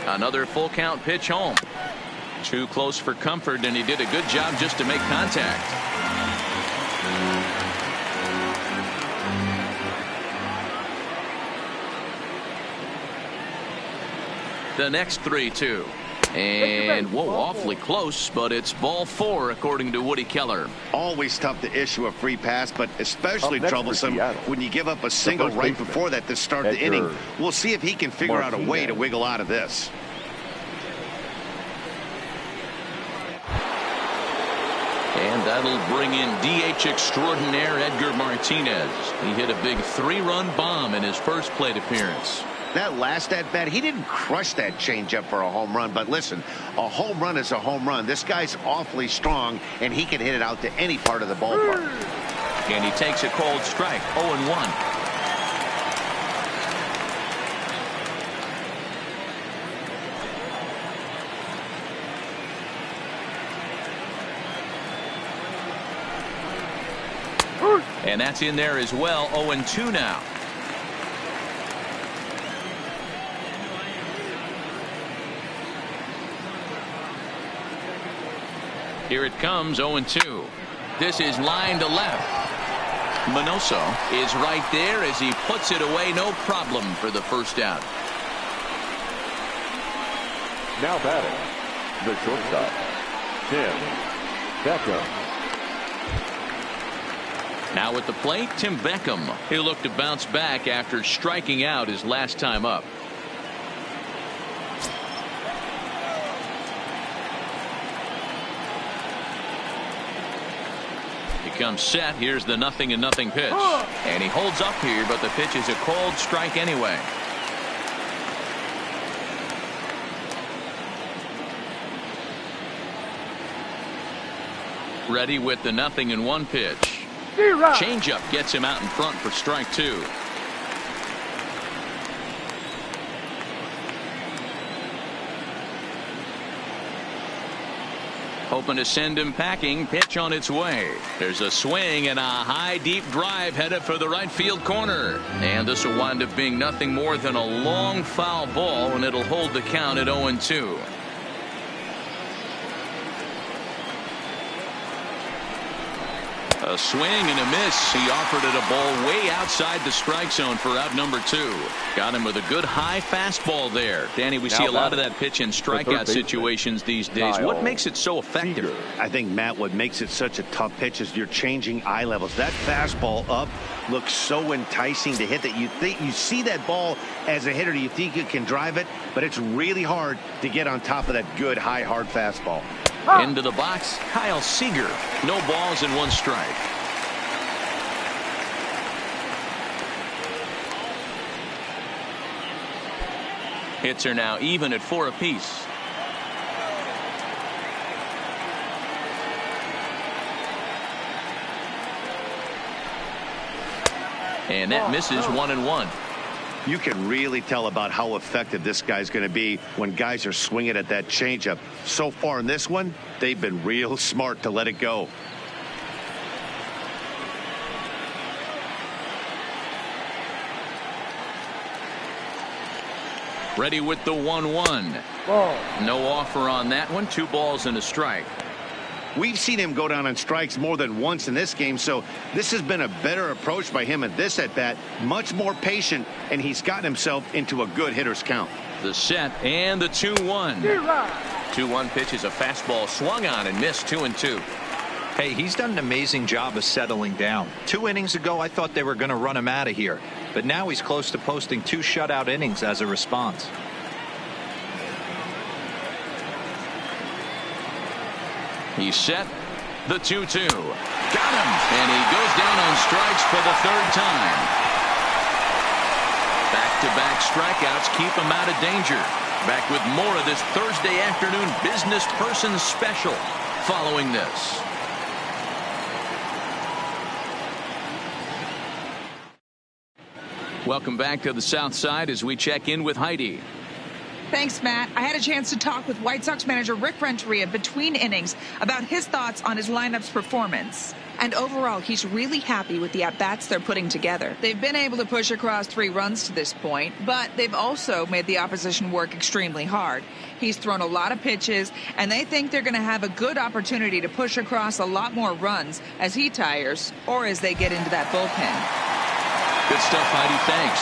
Another full count pitch home. Too close for comfort, and he did a good job just to make contact. The next 3-2. And whoa, awfully close, but it's ball 4 according to Woody Keller. Always tough to issue a free pass, but especially troublesome when you give up a single right before that to start the inning. We'll see if he can figure out a way to wiggle out of this. And that'll bring in DH extraordinaire Edgar Martinez. He hit a big 3-run bomb in his first plate appearance. That last at-bat, he didn't crush that changeup for a home run. But listen, a home run is a home run. This guy's awfully strong, and he can hit it out to any part of the ballpark. And he takes a cold strike, 0-1. And that's in there as well. 0-2 now. Here it comes, 0-2. This is line to left. Minoso is right there as he puts it away. No problem for the first out. Now batting, the shortstop, Tim Beckham. Now at the plate, Tim Beckham. He'll look to bounce back after striking out his last time up. Comes set. Here's the 0-0 pitch, and he holds up here, but the pitch is a cold strike anyway. Ready with the 0-1 pitch. Changeup gets him out in front for strike 2. Hoping to send him packing. Pitch on its way. There's a swing and a high deep drive headed for the right field corner. And this will wind up being nothing more than a long foul ball, and it'll hold the count at 0-2. A swing and a miss. He offered it a ball way outside the strike zone for out number 2. Got him with a good high fastball there. Danny, we see a lot of that pitch in strikeout situations these days. What makes it so effective? I think, Matt, what makes it such a tough pitch is you're changing eye levels. That fastball up looks so enticing to hit that you see that ball as a hitter. You think you can drive it, but it's really hard to get on top of that good high hard fastball. Into the box, Kyle Seager. No balls and 1 strike. Hits are now even at 4 apiece. And that misses 1-1. You can really tell about how effective this guy's going to be when guys are swinging at that changeup. So far in this one, they've been real smart to let it go. Ready with the 1-1. No offer on that one. 2 balls and a strike. We've seen him go down on strikes more than once in this game, so this has been a better approach by him at this at-bat. Much more patient, and he's gotten himself into a good hitter's count. The set and the 2-1. 2-1 pitch is a fastball swung on and missed. 2-2. Hey, he's done an amazing job of settling down. 2 innings ago, I thought they were going to run him out of here, but now he's close to posting 2 shutout innings as a response. He's set. The 2-2. Got him. And he goes down on strikes for the 3rd time. Back-to-back strikeouts keep him out of danger. Back with more of this Thursday afternoon business person special following this. Welcome back to the South Side as we check in with Heidi. Thanks, Matt. I had a chance to talk with White Sox manager Rick Renteria between innings about his thoughts on his lineup's performance. And overall, he's really happy with the at-bats they're putting together. They've been able to push across 3 runs to this point, but they've also made the opposition work extremely hard. He's thrown a lot of pitches, and they think they're going to have a good opportunity to push across a lot more runs as he tires or as they get into that bullpen. Good stuff, Heidi. Thanks.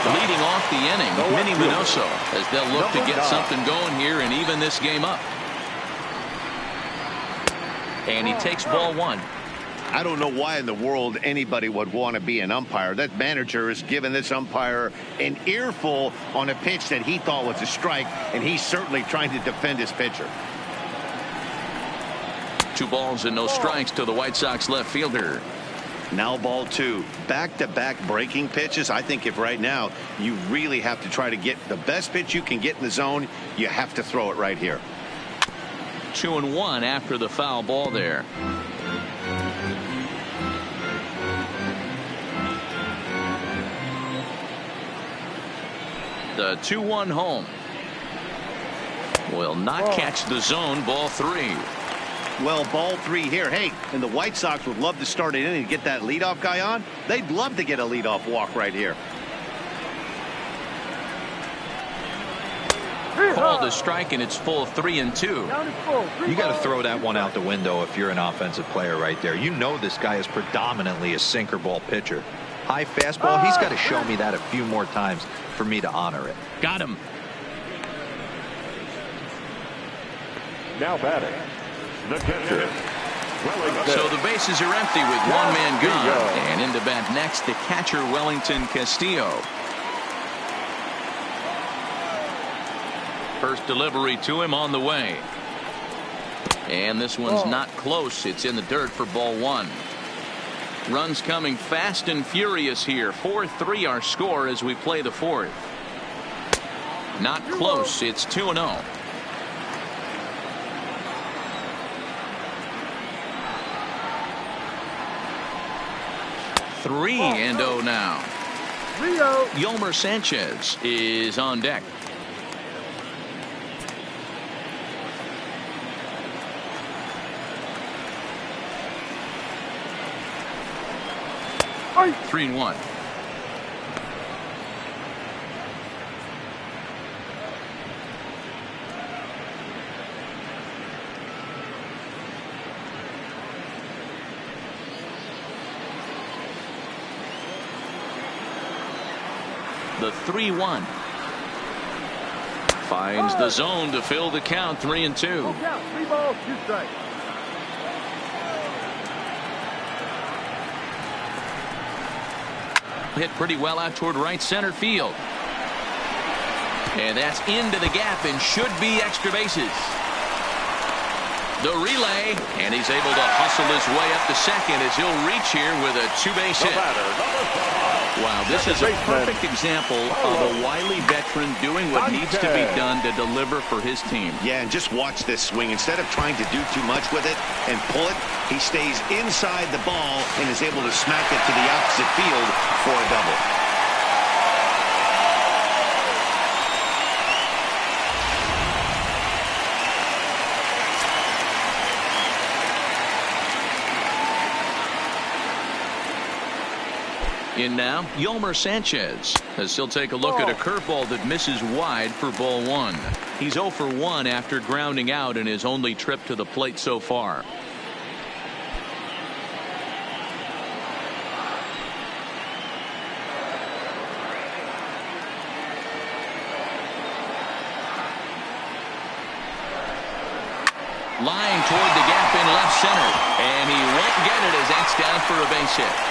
Leading off the inning, Minnie Minoso, as they'll look to get something going here and even this game up. And he takes ball 1. I don't know why in the world anybody would want to be an umpire. That manager has given this umpire an earful on a pitch that he thought was a strike, and he's certainly trying to defend his pitcher. 2 balls and no strikes to the White Sox left fielder. Now ball 2. Back-to-back breaking pitches. I think if right now you really have to try to get the best pitch you can get in the zone, you have to throw it right here. 2-1 after the foul ball there. The 2-1 home will not catch the zone. Ball 3. Well, ball 3 here. Hey, and the White Sox would love to start an inning to get that leadoff guy on. They'd love to get a leadoff walk right here. Called a strike, and it's full 3-2. You got to throw that one out the window if you're an offensive player right there. You know this guy is predominantly a sinker ball pitcher. High fastball, he's got to show me that a few more times for me to honor it. Got him. Now batting, the catcher. So the bases are empty with 1 man gone. And into bat next, the catcher, Wellington Castillo. First delivery to him on the way. And this one's not close. It's in the dirt for ball 1. Runs coming fast and furious here. 4-3 our score as we play the 4th. Not close. It's 2-0. 3-0 now. Yolmer Sanchez is on deck. Strike. 3-1. The 3-1. Finds the zone to fill the count. 3-2. Full count. 3 balls, 2 strikes. Hit pretty well out toward right center field. And that's into the gap and should be extra bases. The relay, and he's able to hustle his way up to second as he'll reach here with a 2-base hit. Wow, this is a perfect example of a wily veteran doing what needs to be done to deliver for his team. Yeah, and just watch this swing. Instead of trying to do too much with it and pull it, he stays inside the ball and is able to smack it to the opposite field for a double. In now, Yolmer Sanchez, as he'll take a look at a curveball that misses wide for ball 1. He's 0 for 1 after grounding out in his only trip to the plate so far. Lying toward the gap in left center, and he won't get it as that's down for a base hit.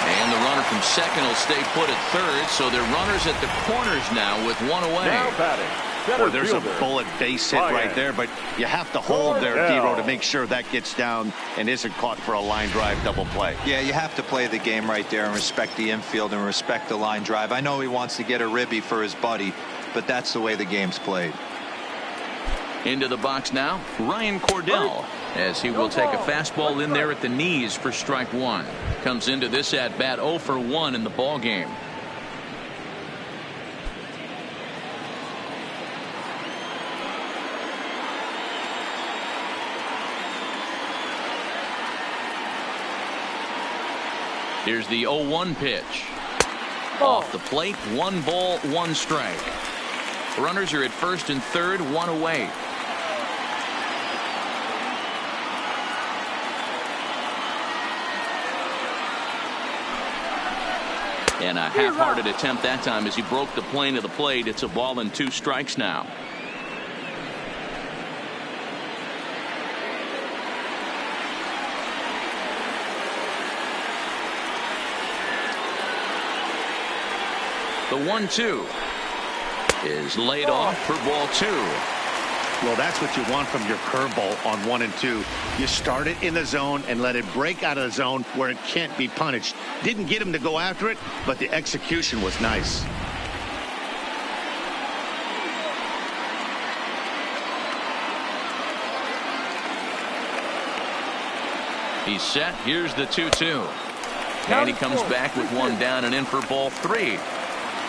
And the runner from second will stay put at third, so they're runners at the corners now with 1 away. Now batting, Boy, there's a bullet base hit right there, but you have to hold there, D-Row, to make sure that gets down and isn't caught for a line drive double play. Yeah, you have to play the game right there and respect the infield and respect the line drive. I know he wants to get a ribby for his buddy, but that's the way the game's played. Into the box now, Ryan Cordell, as he will take a fastball in there at the knees for strike 1. Comes into this at bat 0 for 1 in the ball game. Here's the 0-1 pitch. Off the plate, 1 ball, 1 strike. Runners are at first and third, 1 away. And a half-hearted attempt that time as he broke the plane of the plate. It's a ball and 2 strikes now. The 1-2 is laid off for ball 2. Well, that's what you want from your curveball on 1 and 2. You start it in the zone and let it break out of the zone where it can't be punished. Didn't get him to go after it, but the execution was nice. He's set. Here's the 2-2. And he comes back with 1 down and in for ball 3.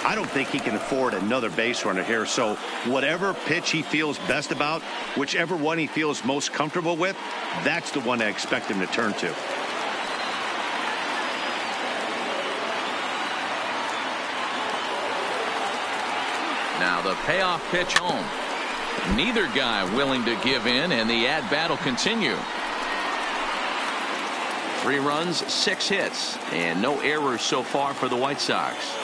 I don't think he can afford another base runner here, so whatever pitch he feels best about, whichever one he feels most comfortable with, that's the one I expect him to turn to. Now the payoff pitch home. Neither guy willing to give in, and the at-bat will continue. 3 runs, 6 hits, and no errors so far for the White Sox.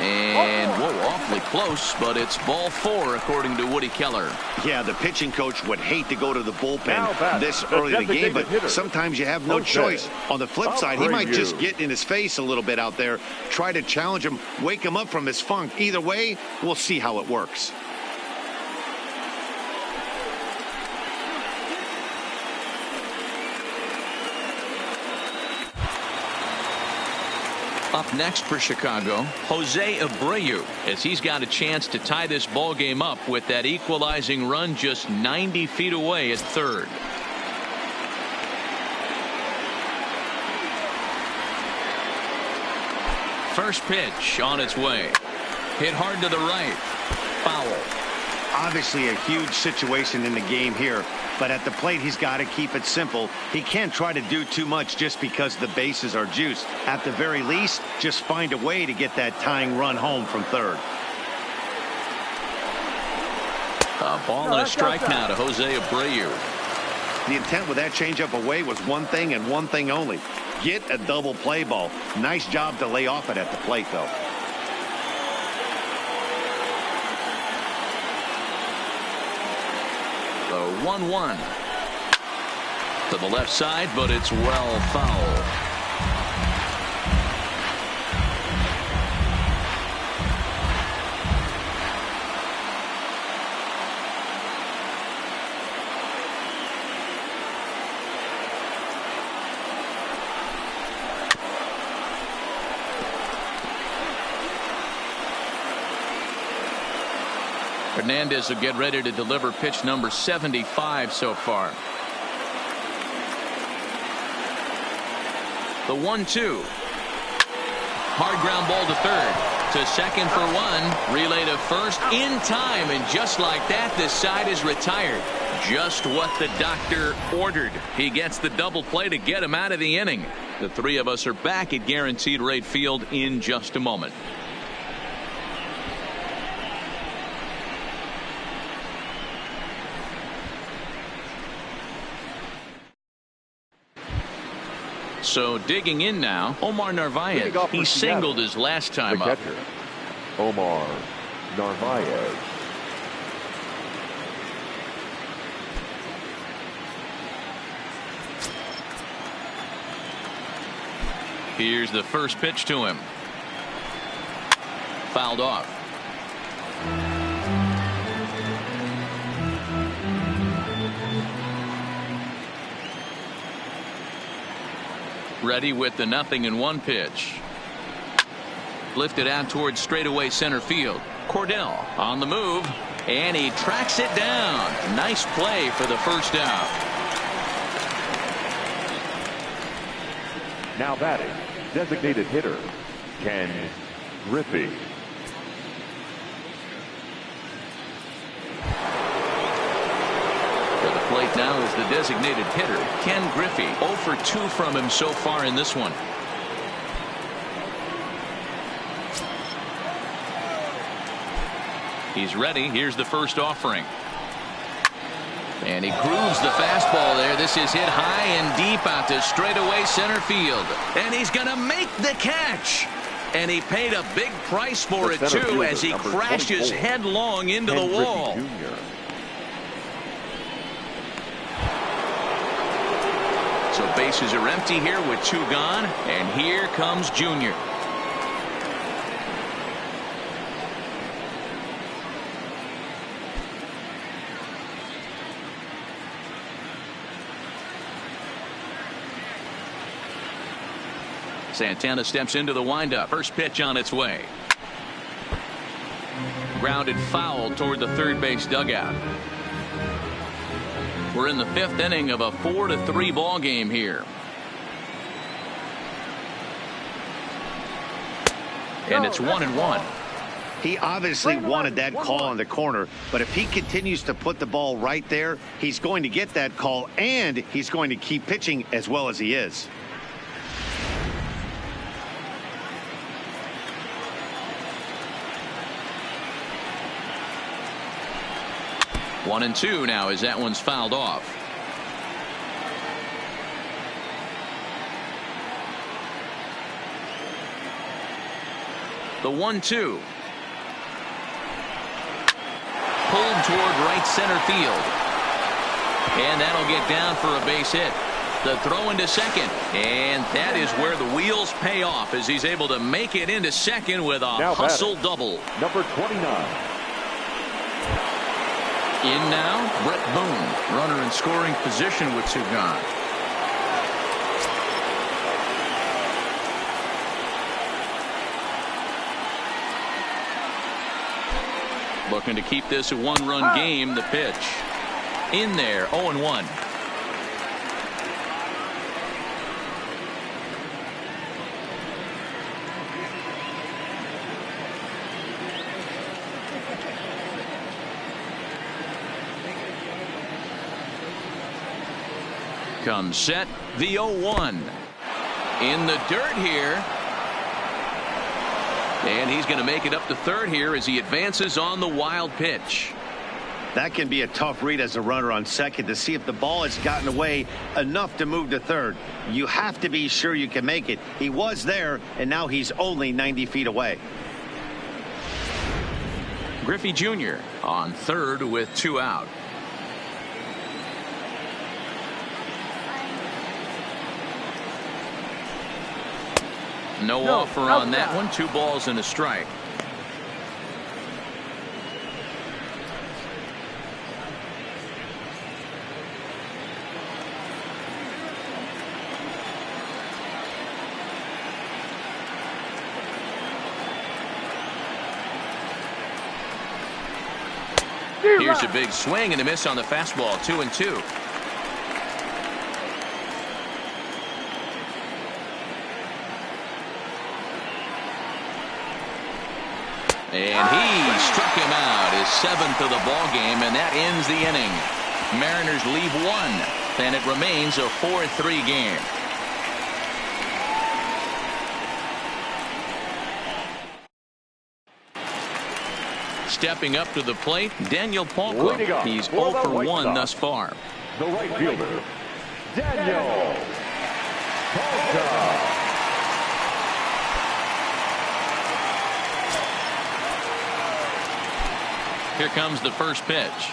And whoa, awfully close, but it's ball 4 according to Woody Keller. Yeah, the pitching coach would hate to go to the bullpen this early in the game, but sometimes you have no choice. On the flip side, he might just get in his face a little bit out there, try to challenge him, wake him up from his funk. Either way, we'll see how it works. Up next for Chicago, Jose Abreu, as he's got a chance to tie this ball game up with that equalizing run just 90 feet away at third. First pitch on its way. Hit hard to the right. Foul. Obviously a huge situation in the game here, but at the plate he's got to keep it simple. He can't try to do too much just because the bases are juiced. At the very least, just find a way to get that tying run home from third. A ball and a strike now to Jose Abreu. The intent with that changeup away was one thing and one thing only. Get a double play ball. Nice job to lay off it at the plate, though. The 1-1 to the left side, but it's well foul. Hernandez will get ready to deliver pitch number 75 so far. The 1-2. Hard ground ball to third. To second for one. Relay to first in time. And just like that, this side is retired. Just what the doctor ordered. He gets the double play to get him out of the inning. The three of us are back at Guaranteed Rate Field in just a moment. So digging in now, Omar Narvaez. He singled his last time up. Catcher, Omar Narvaez. Here's the first pitch to him. Fouled off. Ready with the 0-1 pitch. Lifted out towards straightaway center field. Cordell on the move, and he tracks it down. Nice play for the first out. Now batting, designated hitter, Ken Griffey. Plate now is the designated hitter, Ken Griffey. 0 for 2 from him so far in this one. He's ready. Here's the first offering. And he grooves the fastball there. This is hit high and deep out to straightaway center field. And he's going to make the catch. And he paid a big price for it, too, as he crashes headlong into the wall. So bases are empty here with 2 gone, and here comes Junior. Santana steps into the windup. First pitch on its way. Grounded foul toward the third base dugout. We're in the 5th inning of a 4-3 ball game here. And it's 1-1. He obviously wanted that call on the corner, but if he continues to put the ball right there, he's going to get that call, and he's going to keep pitching as well as he is. One and two now as that one's fouled off. The 1-2. Pulled toward right center field. And that'll get down for a base hit. The throw into second. And that is where the wheels pay off as he's able to make it into second with a now hustle double. Number 29. In now, Brett Boone, runner in scoring position with 2 gone. Looking to keep this a 1-run game. The pitch in there. 0-1. comes set, the 0-1. In the dirt here. And he's going to make it up to third here as he advances on the wild pitch. That can be a tough read as a runner on second to see if the ball has gotten away enough to move to third. You have to be sure you can make it. He was there, and now he's only 90 feet away. Griffey Jr. on third with 2 out. No offer on that one. 2 balls and a strike. Here's a big swing and a miss on the fastball. 2-2. And he struck him out, his 7th of the ball game, and that ends the inning. Mariners leave 1, and it remains a 4-3 game. Stepping up to the plate, Daniel Palka. He's 0 for 1 thus far. The right fielder, Daniel Palka. Here comes the first pitch.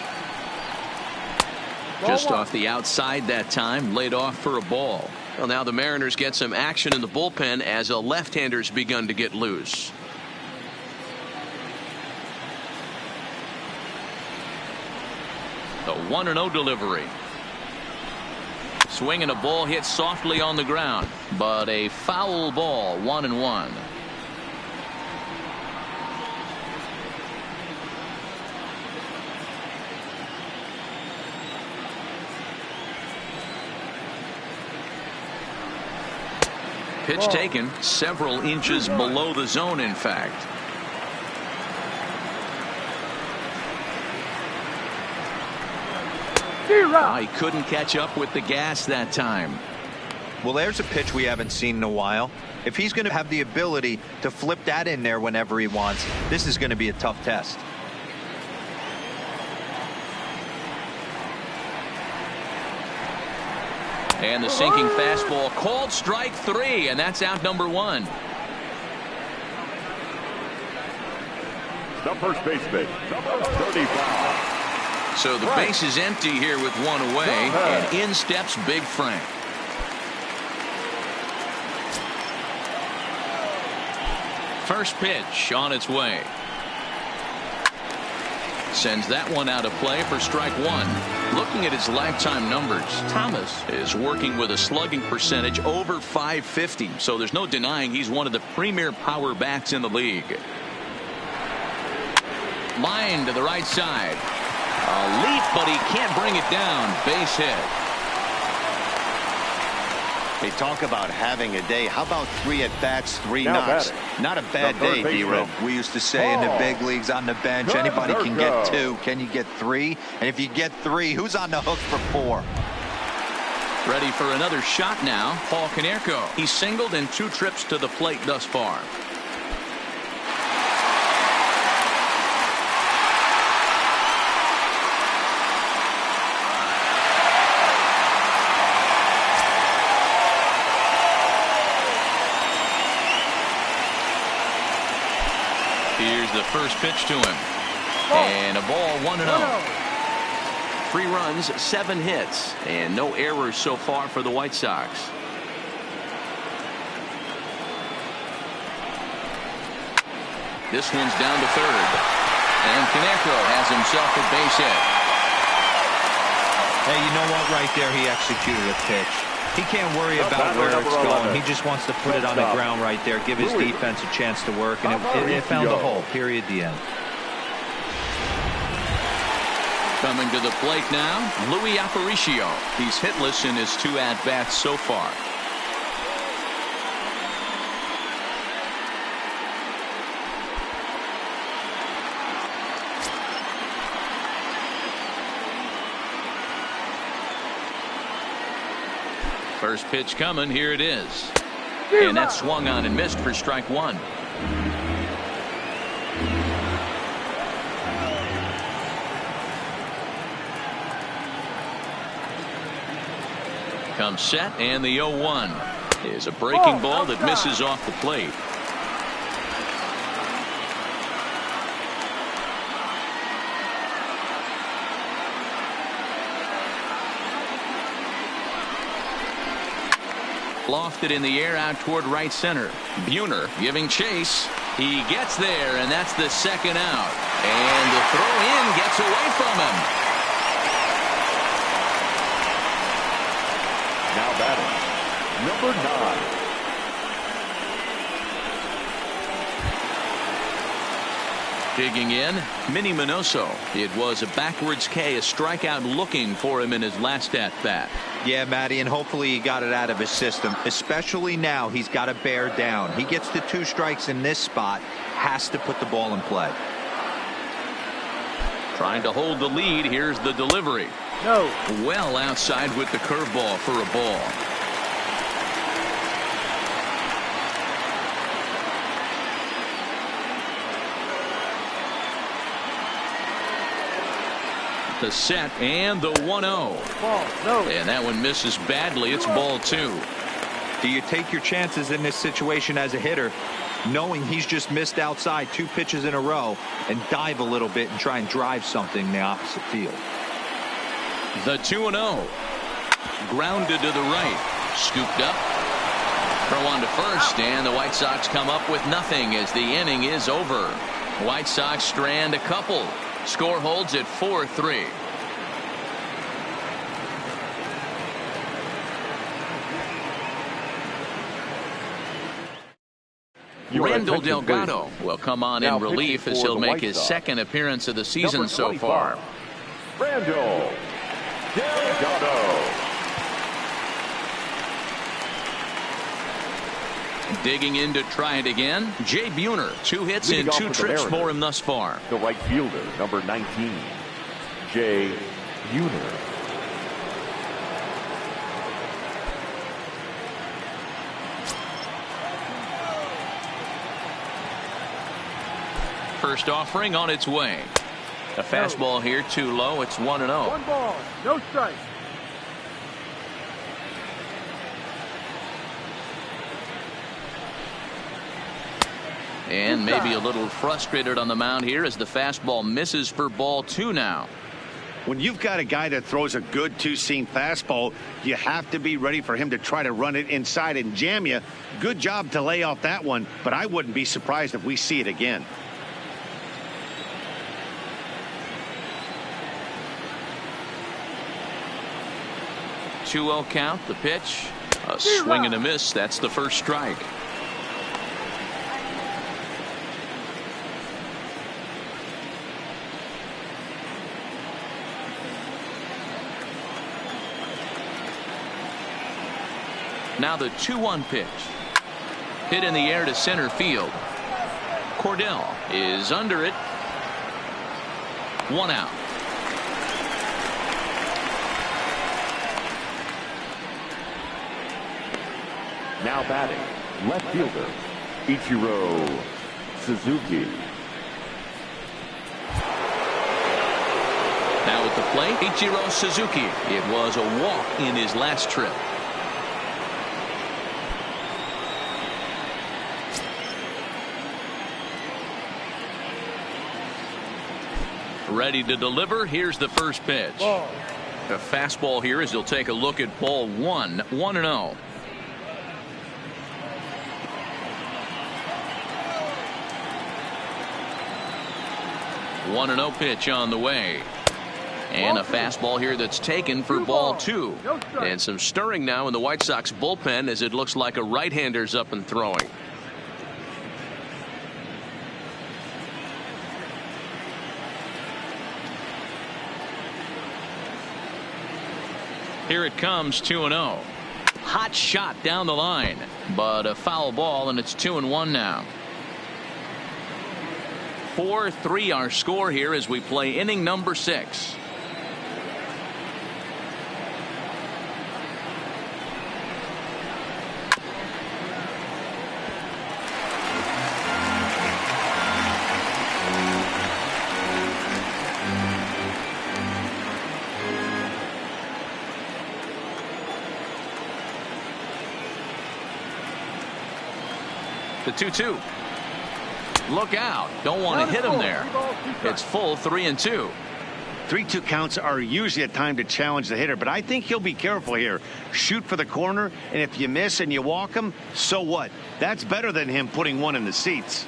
Just off the outside that time, laid off for a ball. Well, now the Mariners get some action in the bullpen as a left-hander's begun to get loose. The 1-0 delivery. Swing and a ball hit softly on the ground, but a foul ball. 1-1. Pitch taken several inches below the zone, in fact. He couldn't catch up with the gas that time. Well, there's a pitch we haven't seen in a while. If he's going to have the ability to flip that in there whenever he wants, this is going to be a tough test. And the sinking fastball called strike 3, and that's out number 1. The first baseman, number 35. So the base is empty here with 1 away, and in steps Big Frank. First pitch on its way. Sends that one out of play for strike 1. Looking at his lifetime numbers, Thomas is working with a slugging percentage over .550, so there's no denying he's one of the premier power bats in the league. Line to the right side. A leap, but he can't bring it down. Base hit. They talk about having a day. How about 3 at-bats, 3 knocks? Not a bad day, D-Ro. We used to say in the big leagues on the bench, anybody can get 2. Can you get 3? And if you get 3, who's on the hook for 4? Ready for another shot now. Paul Konerko. He's singled in 2 trips to the plate thus far. Here's the first pitch to him. And a ball, 1-0. 3 runs, 7 hits, and no errors so far for the White Sox. This one's down to third. And Konerko has himself a base hit. Hey, you know what? Right there, he executed a pitch. He can't worry about where it's going. He just wants to put it on the ground right there, give his defense a chance to work, and it found a hole. Period. The end. Coming to the plate now, Louis Aparicio. He's hitless in his 2 at-bats so far. First pitch coming. Here it is. And that swung on and missed for strike one. Comes set, and the 0-1 is a breaking ball that misses off the plate. Lofted in the air out toward right center. Buhner giving chase. He gets there, and that's the second out. And the throw in gets away from him. Now batting, number 9. Digging in, Minnie Minoso. It was a backwards K, a strikeout looking for him in his last at-bat. Yeah, Matty, and hopefully he got it out of his system, especially now he's got to bear down. He gets the 2 strikes in this spot, has to put the ball in play. Trying to hold the lead. Here's the delivery. No. Well outside with the curveball for a ball. The set and the 1-0. Ball. No. And that one misses badly. It's ball 2. Do you take your chances in this situation as a hitter, knowing he's just missed outside 2 pitches in a row, and dive a little bit and try and drive something in the opposite field? The 2-0. Grounded to the right. Scooped up. Throw on to first, and the White Sox come up with nothing as the inning is over. White Sox strand a couple. Score holds at 4-3. Randall Delgado will come on in relief as he'll make his second appearance of the season so far. Randall Delgado. Digging in to try it again, Jay Buhner. 2 hits and 2 trips for him thus far. The right fielder, number 19, Jay Buhner. First offering on its way. A fastball here too low. It's 1-0. 1 ball. No strike. And maybe a little frustrated on the mound here as the fastball misses for ball 2 now. When you've got a guy that throws a good 2-seam fastball, you have to be ready for him to try to run it inside and jam you. Good job to lay off that one, but I wouldn't be surprised if we see it again. Two-0 count. The pitch. A swing and a miss. That's the first strike. Now the 2-1 pitch. Hit in the air to center field. Cordell is under it. 1 out. Now batting, left fielder, Ichiro Suzuki. Now at the plate, Ichiro Suzuki. It was a walk in his last trip. Ready to deliver. Here's the first pitch. Ball. A fastball here as he'll take a look at ball 1. 1-0. One 1-0 pitch on the way. And a fastball here that's taken for ball 2. And some stirring now in the White Sox bullpen as it looks like a right-hander's up and throwing. Here it comes, 2-0. Hot shot down the line, but a foul ball, and it's 2-1 now. 4-3 our score here as we play inning number 6. The 2-2. Look out. Don't want to hit him there. It's full 3-2. 3-2 counts are usually a time to challenge the hitter, but I think he'll be careful here. Shoot for the corner, and if you miss and you walk him, so what? That's better than him putting one in the seats.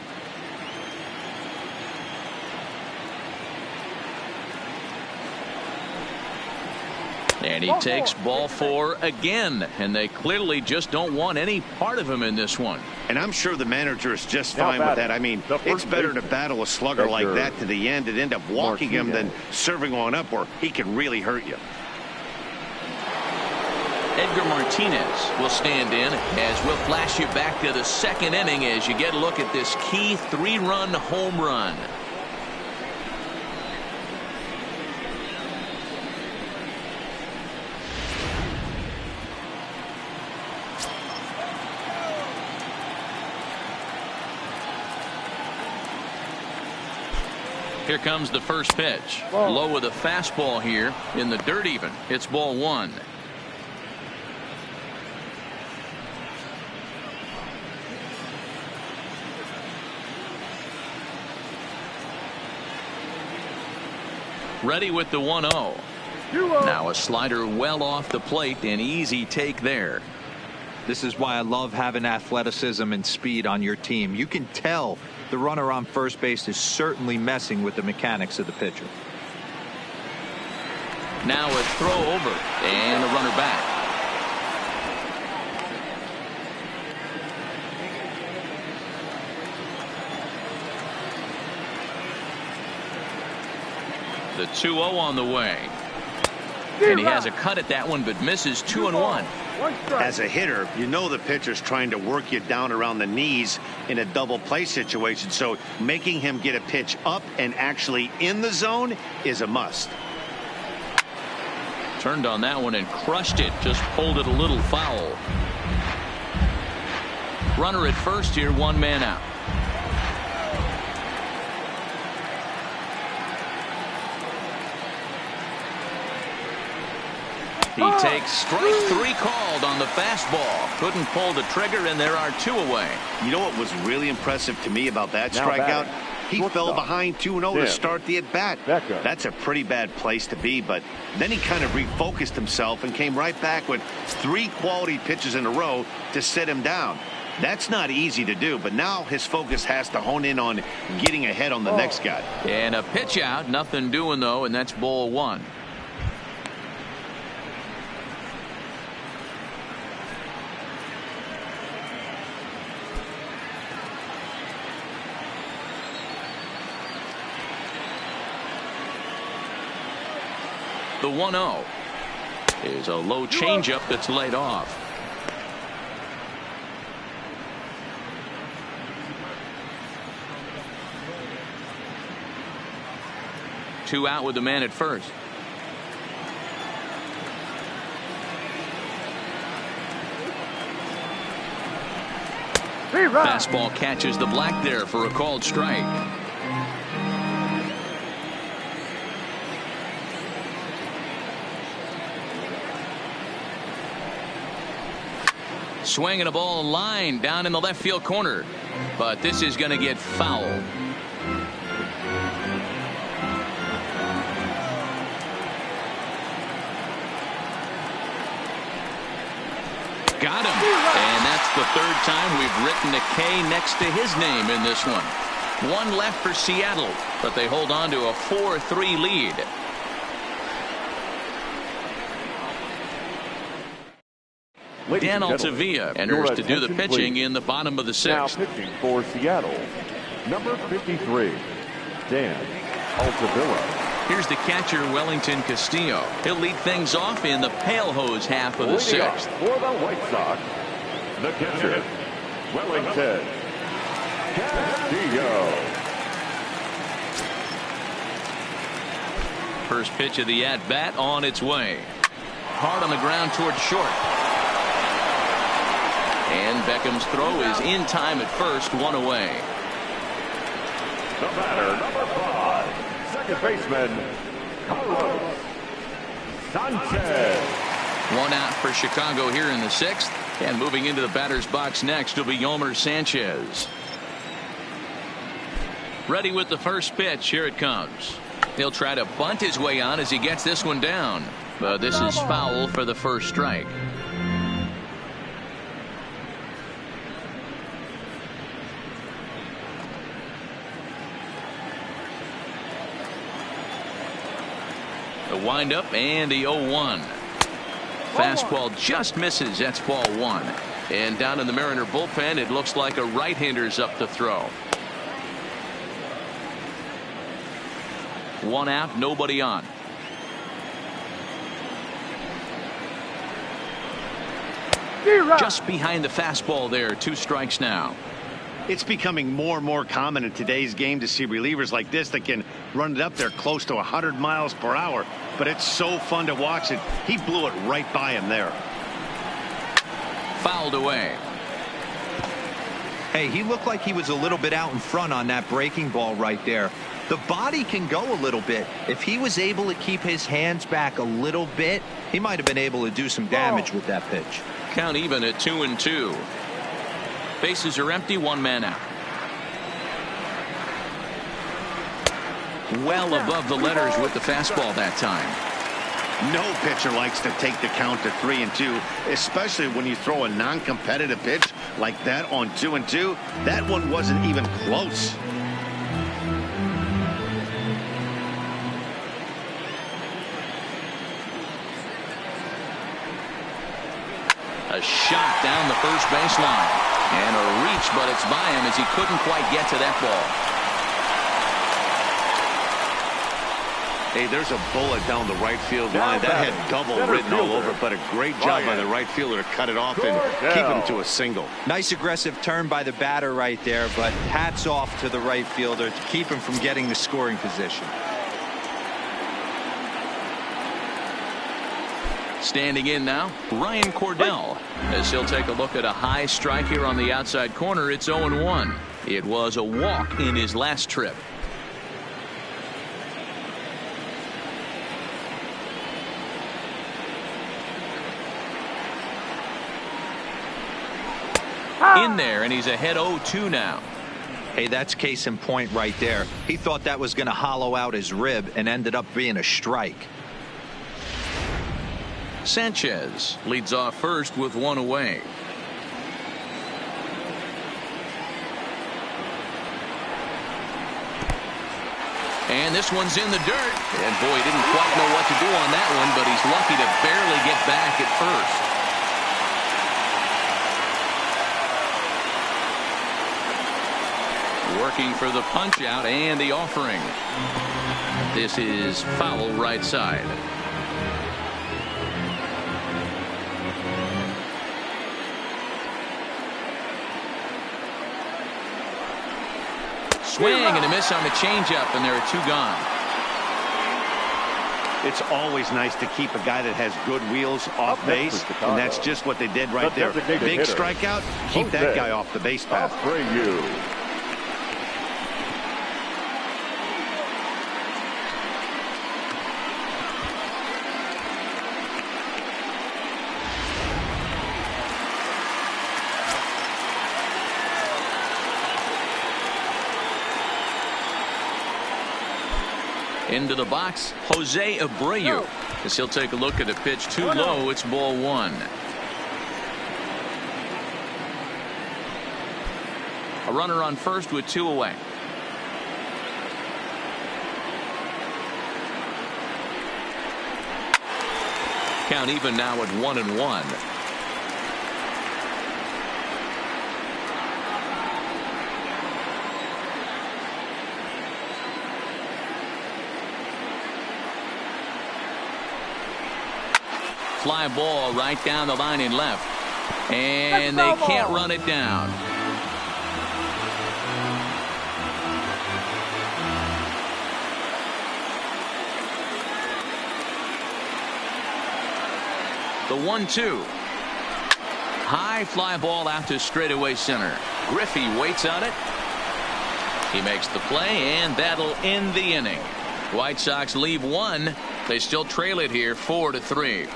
And he takes ball 4 again, and they clearly just don't want any part of him in this one. And I'm sure the manager is just fine with that. I mean, it's better to battle a slugger like that to the end and end up walking him than serving one up where he can really hurt you. Edgar Martinez will stand in as we'll flash you back to the second inning as you get a look at this key 3-run home run. Here comes the first pitch. Low with a fastball here in the dirt even. It's ball 1. Ready with the 1-0. Now a slider well off the plate, an easy take there. This is why I love having athleticism and speed on your team. You can tell the runner on first base is certainly messing with the mechanics of the pitcher. Now a throw over and a runner back. The 2-0 on the way. And he has a cut at that one, but misses 2-1. As a hitter, you know the pitcher's trying to work you down around the knees in a double play situation, so making him get a pitch up and actually in the zone is a must. Turned on that one and crushed it, just pulled it a little foul. Runner at first here, 1 man out. He takes strike 3 called on the fastball. Couldn't pull the trigger, and there are 2 away. You know what was really impressive to me about that strikeout? He fell behind 2-0 to start the at-bat. That's a pretty bad place to be, but then he kind of refocused himself and came right back with 3 quality pitches in a row to set him down. That's not easy to do, but now his focus has to hone in on getting ahead on the next guy. And a pitch out, nothing doing though, and that's ball 1. The 1-0 is a low changeup that's laid off. Two out with the man at first. Fastball catches the black there for a called strike. Swinging a ball line down in the left field corner, but this is going to get foul. Got him, and that's the 3rd time we've written a K next to his name in this one. 1 left for Seattle, but they hold on to a 4-3 lead. Dan Altavilla enters to do the pitching in the bottom of the 6th. Now pitching for Seattle, number 53, Dan Altavilla. Here's the catcher, Wellington Castillo. He'll lead things off in the pale hose half of the 6th. For the White Sox, the catcher, Wellington Castillo. First pitch of the at-bat on its way. Hard on the ground towards short. And Beckham's throw is in time at first, 1 away. The batter, number 5, second baseman, Carlos Sanchez. 1 out for Chicago here in the 6th. And moving into the batter's box next will be Yomer Sanchez. Ready with the first pitch. Here it comes. He'll try to bunt his way on as he gets this one down. But this is foul for the first strike. The windup and the 0-1. Fastball just misses. That's ball one. And down in the Mariner bullpen, it looks like a right-hander's up to throw. One out, nobody on. Just behind the fastball there. 2 strikes now. It's becoming more and more common in today's game to see relievers like this that can run it up there close to 100 miles per hour. But it's so fun to watch it. He blew it right by him there. Fouled away. Hey, he looked like he was a little bit out in front on that breaking ball right there. The body can go a little bit. If he was able to keep his hands back a little bit, he might have been able to do some damage with that pitch. Count even at 2-2. Bases are empty. 1 man out. Well above the letters with the fastball that time. No pitcher likes to take the count to 3-2, especially when you throw a non-competitive pitch like that on 2-2. That one wasn't even close. A shot down the first baseline. And a reach, but it's by him as he couldn't quite get to that ball. Hey, there's a bullet down the right field line. That had double written all over it, but a great job by the right fielder to cut it off and keep him to a single. Nice aggressive turn by the batter right there, but hats off to the right fielder to keep him from getting the scoring position. Standing in now, Ryan Cordell, as he'll take a look at a high strike here on the outside corner. It's 0-1. It was a walk in his last trip. In there, and he's ahead 0-2 now. Hey, that's case in point right there. He thought that was going to hollow out his rib and ended up being a strike. Sanchez leads off first with 1 away. And this one's in the dirt. And boy, he didn't quite know what to do on that one, but he's lucky to barely get back at first. Working for the punch out and the offering. This is foul right side. Swing and a miss on the changeup, and there are 2 gone. It's always nice to keep a guy that has good wheels off base, and that's just what they did right there. Big strikeout, keep that guy off the base path. Into the box, Jose Abreu, as he'll take a look at a pitch too low. It's ball 1. A runner on first with 2 away. Count even now at 1-1. Fly ball right down the line and left. And they can't run it down. The 1-2. High fly ball out to straightaway center. Griffey waits on it. He makes the play, and that'll end the inning. White Sox leave 1. They still trail it here 4-3.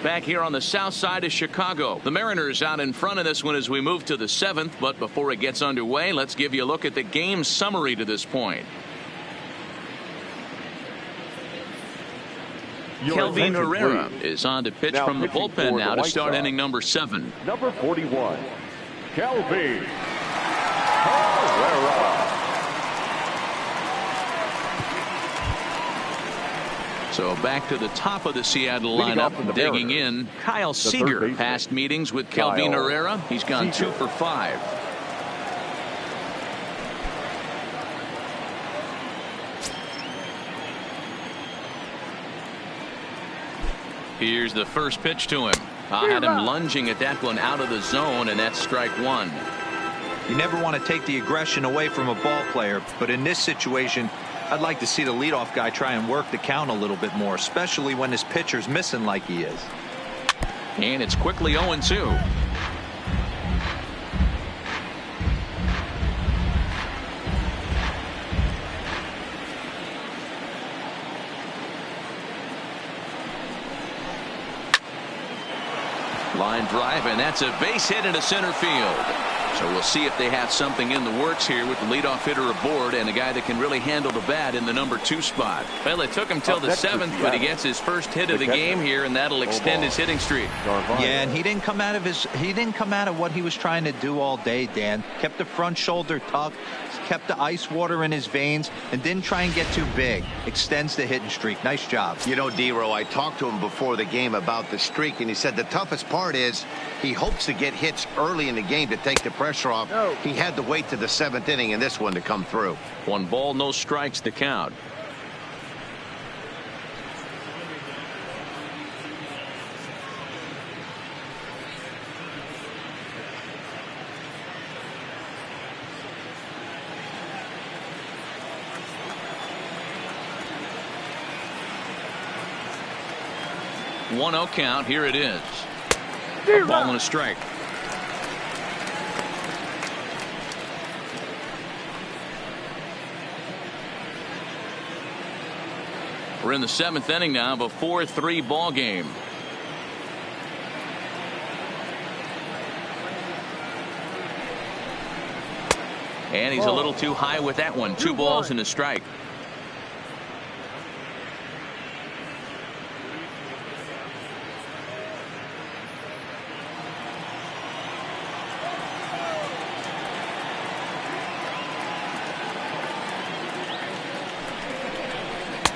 Back here on the south side of Chicago, the Mariners out in front of this one as we move to the 7th. But before it gets underway, let's give you a look at the game summary to this point. Kelvin Herrera is on to pitch from the bullpen now to start inning number 7. Number 41, Kelvin Herrera. So back to the top of the Seattle lineup, digging in, Kyle Seager. Past meetings with Kelvin Herrera, he's gone 2 for 5. Here's the first pitch to him. I had him lunging at that one out of the zone, and that's strike 1. You never want to take the aggression away from a ball player, but in this situation, I'd like to see the leadoff guy try and work the count a little bit more, especially when his pitcher's missing like he is. And it's quickly 0-2. Line drive, and that's a base hit into center field. So we'll see if they have something in the works here with the leadoff hitter aboard and a guy that can really handle the bat in the number 2 spot. Well, it took him till the 7th, but he gets his first hit of the game here, and that'll extend his hitting streak. Yeah, and he didn't come out of what he was trying to do all day, Dan. Kept the front shoulder tucked, kept the ice water in his veins, and didn't try and get too big. Extends the hitting streak. Nice job. You know, D-Row, I talked to him before the game about the streak, and he said the toughest part is he hopes to get hits early in the game to take the pressure off. He had to wait to the 7th inning in this one to come through. 1 ball, no strikes to count. One 0 count. Here it is. A ball and a strike. We're in the 7th inning now of a 4-3 ball game. And he's a little too high with that one. 2 balls and a strike.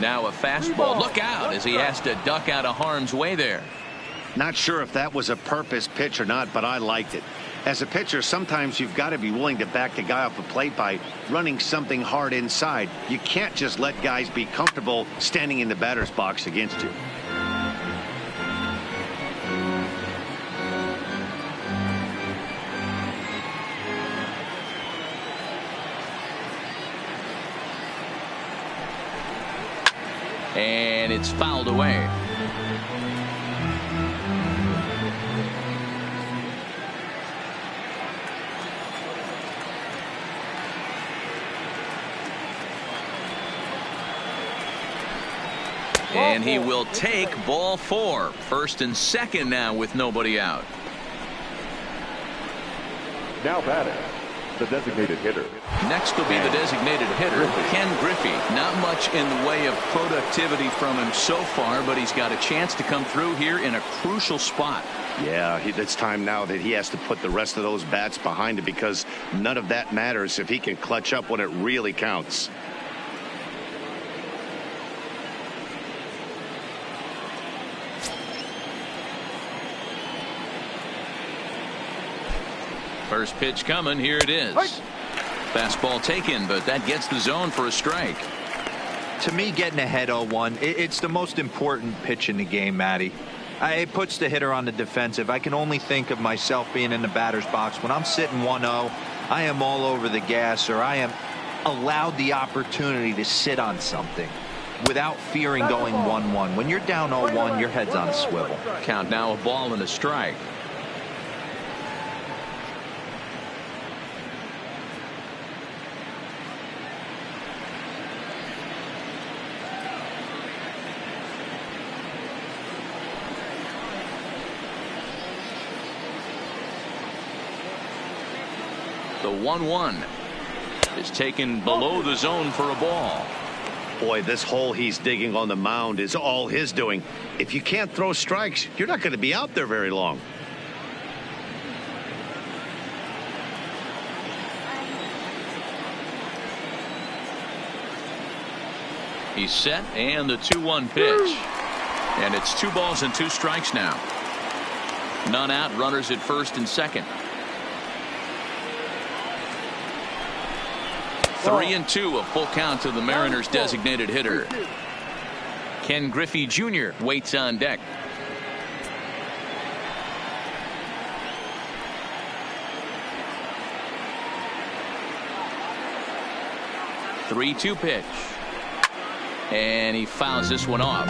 Now a fastball. Look out as he has to duck out of harm's way there. Not sure if that was a purpose pitch or not, but I liked it. As a pitcher, sometimes you've got to be willing to back the guy off the plate by running something hard inside. You can't just let guys be comfortable standing in the batter's box against you. And it's fouled away. And he will take ball 4. First and second now with nobody out. Now batting, the designated hitter. Next will be the designated hitter, Ken Griffey. Not much in the way of productivity from him so far, but he's got a chance to come through here in a crucial spot. Yeah, it's time now that he has to put the rest of those bats behind it, because none of that matters if he can clutch up when it really counts. First pitch coming. Here it is. Fastball taken, but that gets the zone for a strike. To me, getting ahead 0-1, it's the most important pitch in the game, Matty. It puts the hitter on the defensive. I can only think of myself being in the batter's box. When I'm sitting 1-0, I am all over the gas, or I am allowed the opportunity to sit on something without fearing going 1-1. When you're down 0-1, your head's on a swivel. Count now, a ball and a strike. The 1-1 is taken below the zone for a ball. Boy, this hole he's digging on the mound is all his doing. If you can't throw strikes, you're not going to be out there very long. He's set, and the 2-1 pitch. And it's 2 balls and 2 strikes now. None out, runners at first and second. 3-2, a full count to the Mariners' designated hitter. Ken Griffey Jr. waits on deck. The 3-2 pitch. And he fouls this one off.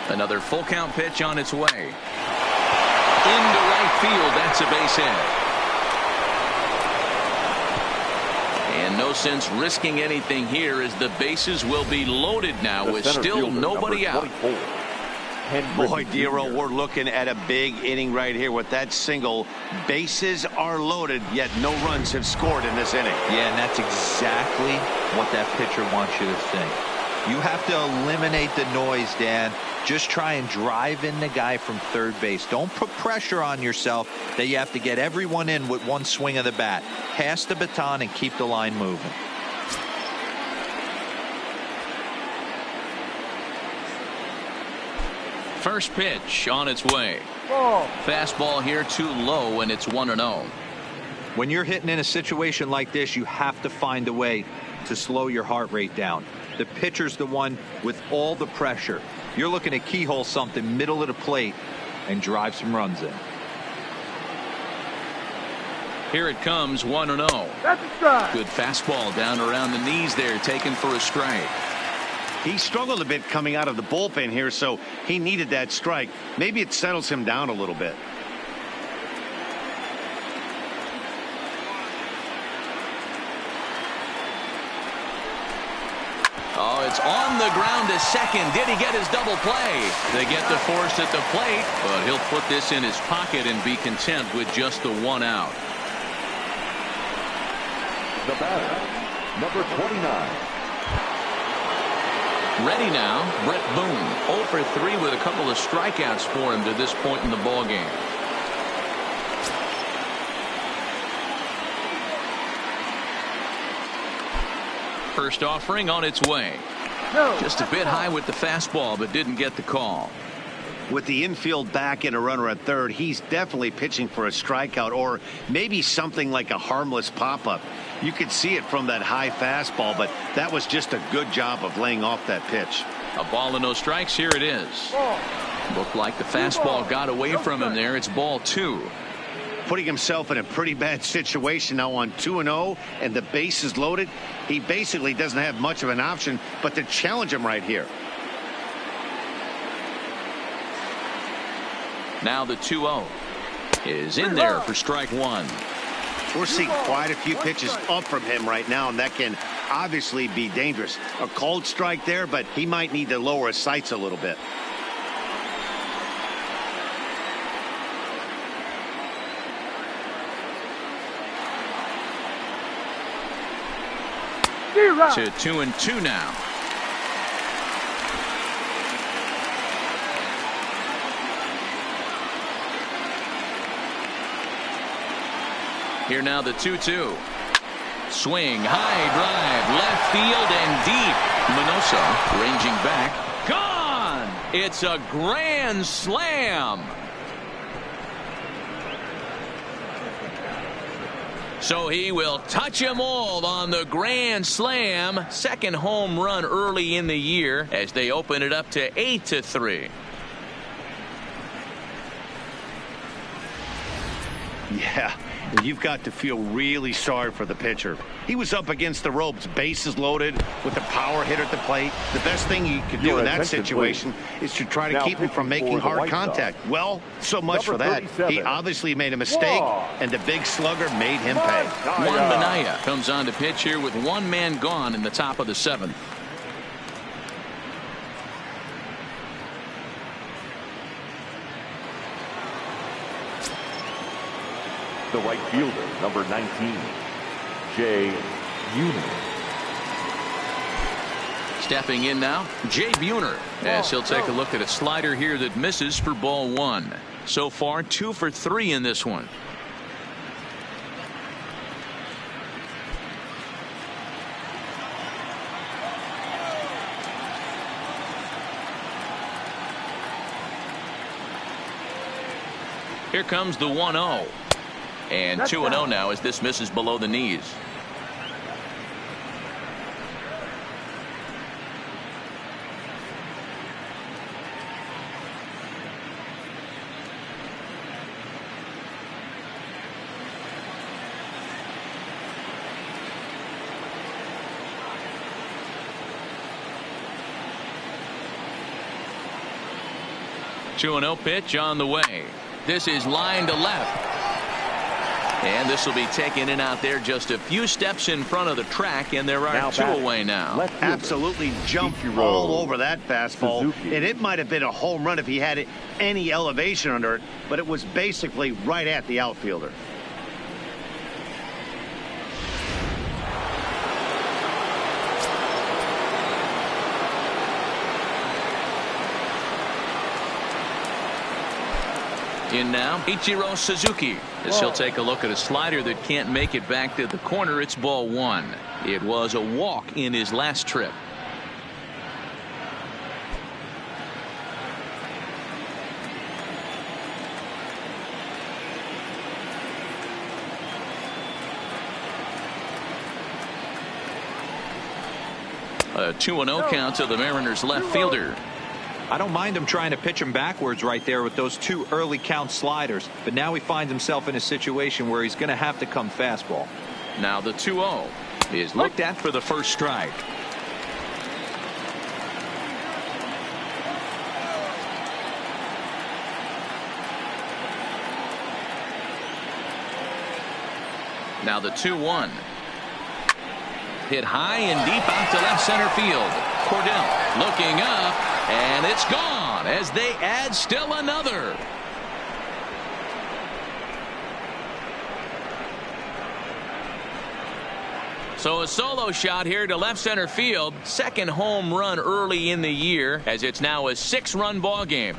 Another full count pitch on its way. Into right field. That's a base hit. And no sense risking anything here as the bases will be loaded now with still nobody out. Boy, Dero, we're looking at a big inning right here with that single. Bases are loaded, yet no runs have scored in this inning. Yeah, and that's exactly what that pitcher wants you to think. You have to eliminate the noise, Dan. Just try and drive in the guy from third base. Don't put pressure on yourself that you have to get everyone in with one swing of the bat. Pass the baton and keep the line moving. First pitch on its way. Ball. Fastball here too low, and it's 1-0. When you're hitting in a situation like this, you have to find a way to slow your heart rate down. The pitcher's the one with all the pressure. You're looking to keyhole something middle of the plate and drive some runs in. Here it comes, 1-0. That's a strike. Good fastball down around the knees there, taken for a strike. He struggled a bit coming out of the bullpen here, so he needed that strike. Maybe it settles him down a little bit. Oh, it's on the ground to second. Did he get his double play? They get the force at the plate, but he'll put this in his pocket and be content with just the 1 out. The batter, number 29. Ready now, Brett Boone. 0 for 3 with a couple of strikeouts for him to this point in the ballgame. First offering on its way. No. Just a bit high with the fastball, but didn't get the call. With the infield back and a runner at third, he's definitely pitching for a strikeout or maybe something like a harmless pop-up. You could see it from that high fastball, but that was just a good job of laying off that pitch. A ball and no strikes. Here it is. Ball. Looked like the fastball got away from him there. It's ball 2. Putting himself in a pretty bad situation now on 2-0 and the base is loaded. He basically doesn't have much of an option but to challenge him right here. Now the 2-0 is in there for strike 1. We're seeing quite a few pitches up from him right now, and that can obviously be dangerous. A cold strike there, but he might need to lower his sights a little bit. To 2-2 now. Here now the 2-2. Swing, high drive, left field and deep. Minoso ranging back. Gone! It's a grand slam. So he will touch them all on the grand slam. Second home run early in the year as they open it up to 8-3. Yeah, you've got to feel really sorry for the pitcher. He was up against the ropes, bases loaded with a power hitter at the plate. The best thing you could do in that situation is to try to keep him from making hard contact. Well, so much for that. He obviously made a mistake, and the big slugger made him pay. Juan Minaya comes on to pitch here with 1 man gone in the top of the 7th. the right fielder, number 19, Jay Buhner. Stepping in now, Jay Buhner, as he'll take a look at a slider here that misses for ball one. So far, 2 for 3 in this one. Here comes the 1-0. And 2-0 now as this misses below the knees. Two 2-0 pitch on the way. This is line to left. And this will be taken in out there just a few steps in front of the track, and there are Now 2 batting, away now. Absolutely jumped all over that fastball. Suzuki. And it might have been a home run if he had any elevation under it, but it was basically right at the outfielder. In now, Ichiro Suzuki, as he'll take a look at a slider that can't make it back to the corner. It's ball one. It was a walk in his last trip. A 2-0 count to the Mariners left fielder. I don't mind him trying to pitch him backwards right there with those 2 early count sliders, but now he finds himself in a situation where he's going to have to come fastball. Now the 2-0 is looked at for the first strike. Now the 2-1. Hit high and deep out to left center field. Cordell looking up, and it's gone as they add still another. So a solo shot here to left center field. Second home run early in the year, as it's now a 6-run ball game.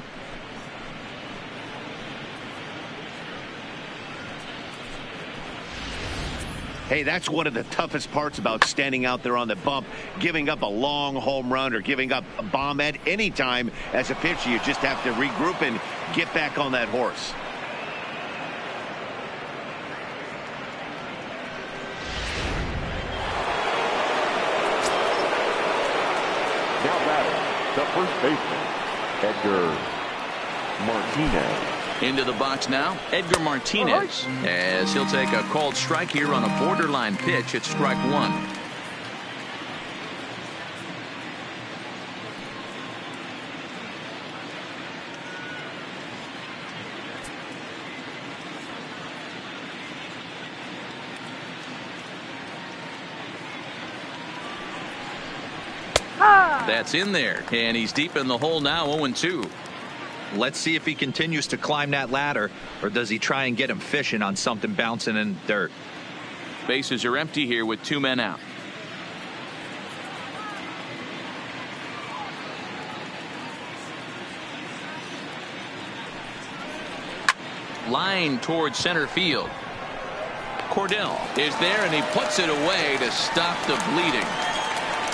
Hey, that's one of the toughest parts about standing out there on the bump. Giving up a long home run or giving up a bomb at any time as a pitcher. You just have to regroup and get back on that horse. Now batting, the first baseman, Edgar Martinez. Into the box now, Edgar Martinez, as he'll take a called strike here on a borderline pitch at strike one. That's in there, and he's deep in the hole now, 0-2. Let's see if he continues to climb that ladder, or does he try and get him fishing on something bouncing in the dirt. Bases are empty here with 2 men out. Line towards center field. Cordell is there, and he puts it away to stop the bleeding.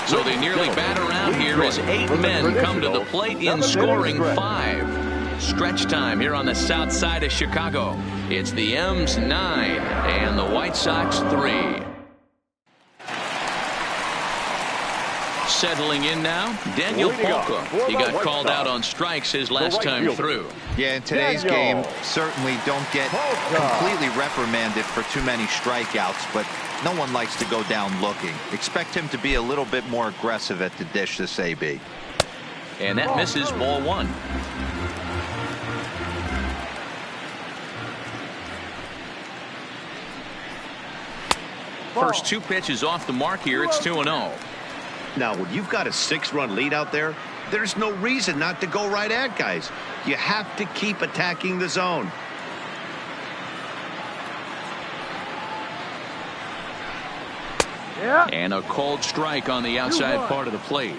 So they nearly bat around here as 8 men come to the plate in scoring 5. Stretch time here on the south side of Chicago. It's the M's 9 and the White Sox 3. Settling in now, Daniel Polka. He got called out on strikes his last time through. Yeah, in today's game, certainly don't get completely reprimanded for too many strikeouts, but no one likes to go down looking. Expect him to be a little bit more aggressive at the dish this AB. And that misses ball one. First 2 pitches off the mark here. It's 2-0. Now, when you've got a 6-run lead out there, there's no reason not to go right at guys. You have to keep attacking the zone. Yeah. And a called strike on the outside part of the plate.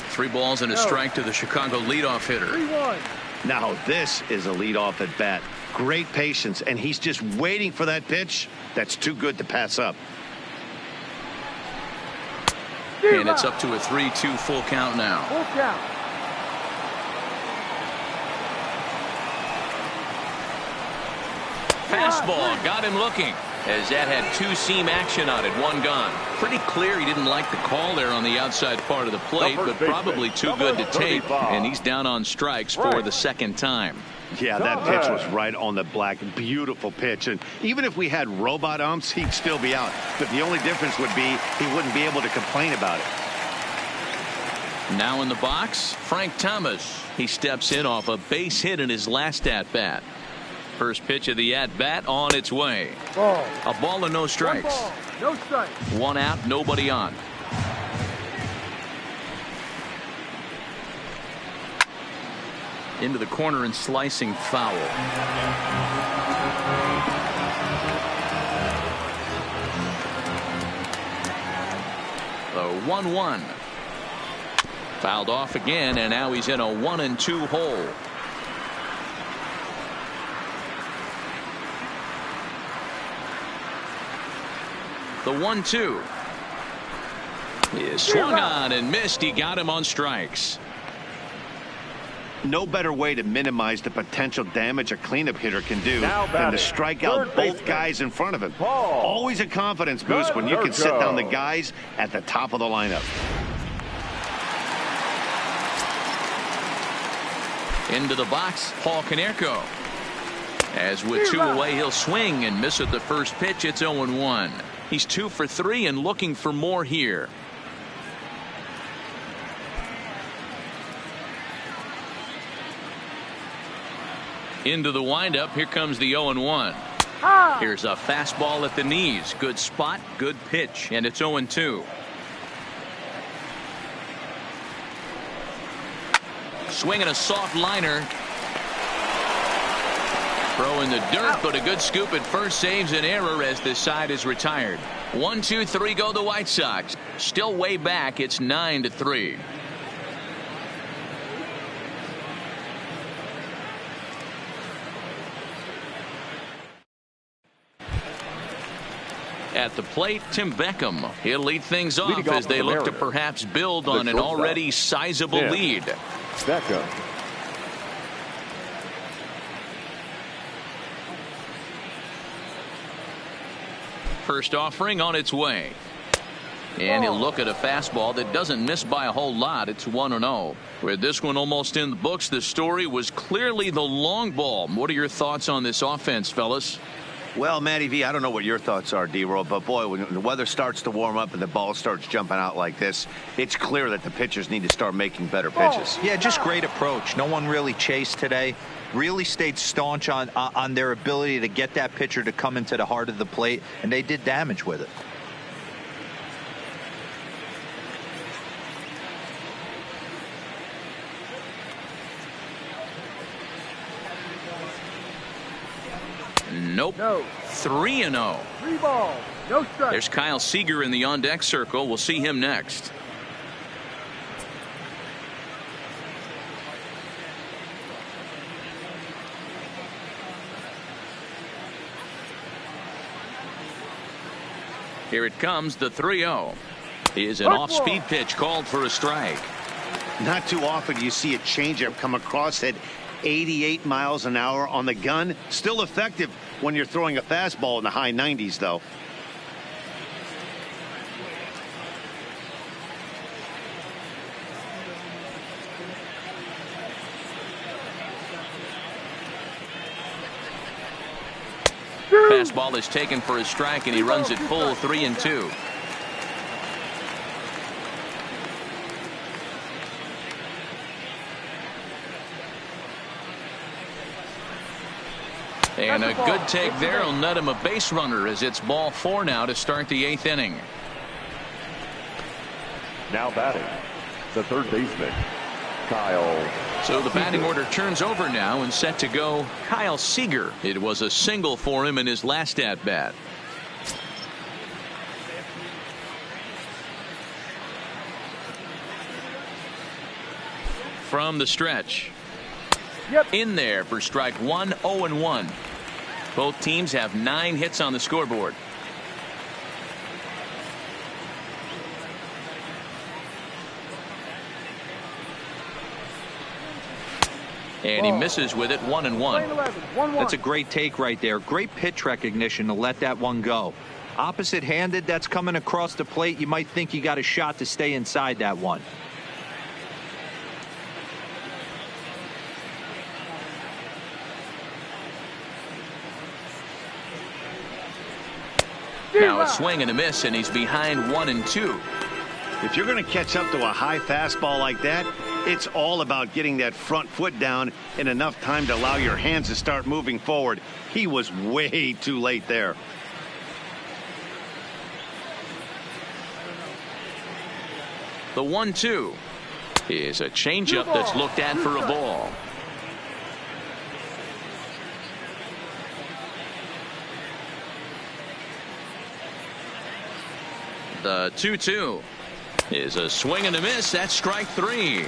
Three balls and a strike to the Chicago leadoff hitter. 3-1. Now this is a leadoff at bat. Great patience, and he's just waiting for that pitch. That's too good to pass up. And it's up to a 3-2 full count now. Full count. Fastball got him looking, as that had two-seam action on it, one gone. Pretty clear he didn't like the call there on the outside part of the plate, but probably too good to take, and he's down on strikes for the second time. Yeah, that pitch was right on the black. Beautiful pitch. And even if we had robot umps, he'd still be out. But the only difference would be he wouldn't be able to complain about it. Now in the box, Frank Thomas. He steps in off a base hit in his last at-bat. First pitch of the at-bat on its way. Ball. A ball and no strikes. 1 ball, no strikes. One out, nobody on. Into the corner and slicing foul. The 1-1. Fouled off again, and now he's in a 1-2 hole. The 1-2 is swung on and missed. He got him on strikes. No better way to minimize the potential damage a cleanup hitter can do Now than to batting, strike out third both baseman. guys in front of him. Ball. Always a confidence boost when you can sit down the guys at the top of the lineup. Into the box, Paul Konerko. As with two away, he'll swing and miss at the first pitch. It's 0-1. He's 2 for 3 and looking for more here. Into the windup. Here comes the 0-1. Here's a fastball at the knees. Good spot, good pitch, and it's 0-2. Swinging a soft liner. Throw in the dirt, but a good scoop at first saves an error as this side is retired. 1, 2, 3 go the White Sox. Still way back. It's 9-3. At the plate, Tim Beckham. He'll lead things off Leading off as they the look to Mariners, perhaps build the on an shortstop, already sizable Tim lead. Beckham. First offering on its way. And he'll look at a fastball that doesn't miss by a whole lot. It's 1-0. With this one almost in the books, the story was clearly the long ball. What are your thoughts on this offense, fellas? Well, Matty V, I don't know what your thoughts are, D-Roll, but boy, when the weather starts to warm up and the ball starts jumping out like this, it's clear that the pitchers need to start making better pitches. Yeah, just great approach. No one really chased today. Really stayed staunch on their ability to get that pitcher to come into the heart of the plate, and they did damage with it. Nope. No. 3-0. 3 balls, no strikes. There's Kyle Seager in the on-deck circle. We'll see him next. Here it comes, the 3-0. Is an off-speed pitch called for a strike. Not too often you see a changeup come across at 88 miles an hour on the gun. Still effective when you're throwing a fastball in the high 90s, though. Fastball is taken for a strike, and he runs it full 3-2. And a good take there will net him a base runner as it's ball 4 now to start the 8th inning. Now batting, the third baseman, Kyle. So the batting order turns over now and set to go Kyle Seager. It was a single for him in his last at bat. From the stretch. Yep. In there for strike one, 0-1. Both teams have 9 hits on the scoreboard. And he misses with it, 1-1. That's a great take right there. Great pitch recognition to let that one go. Opposite-handed, that's coming across the plate. You might think you got a shot to stay inside that one. Now a swing and a miss, and he's behind 1-2. If you're going to catch up to a high fastball like that, it's all about getting that front foot down in enough time to allow your hands to start moving forward. He was way too late there. The 1-2 is a changeup that's looked at for a ball. The 2-2 is a swing and a miss. That's strike 3.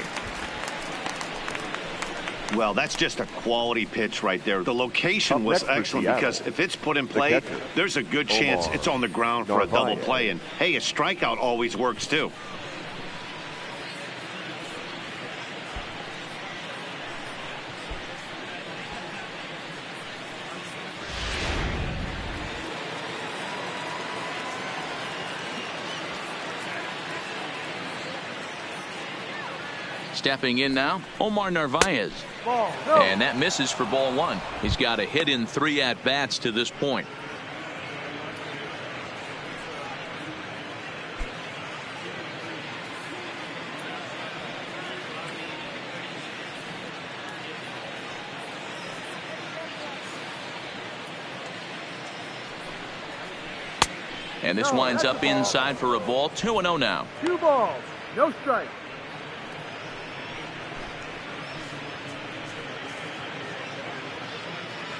Well, that's just a quality pitch right there. The location was excellent because if it's put in play, there's a good chance it's on the ground for a double play. And hey, a strikeout always works too. Stepping in now, Omar Narvaez. Ball, no. And that misses for ball 1. He's got a hit in 3 at-bats to this point. And this winds up inside for a ball. 2-0 now. 2 balls, no strike.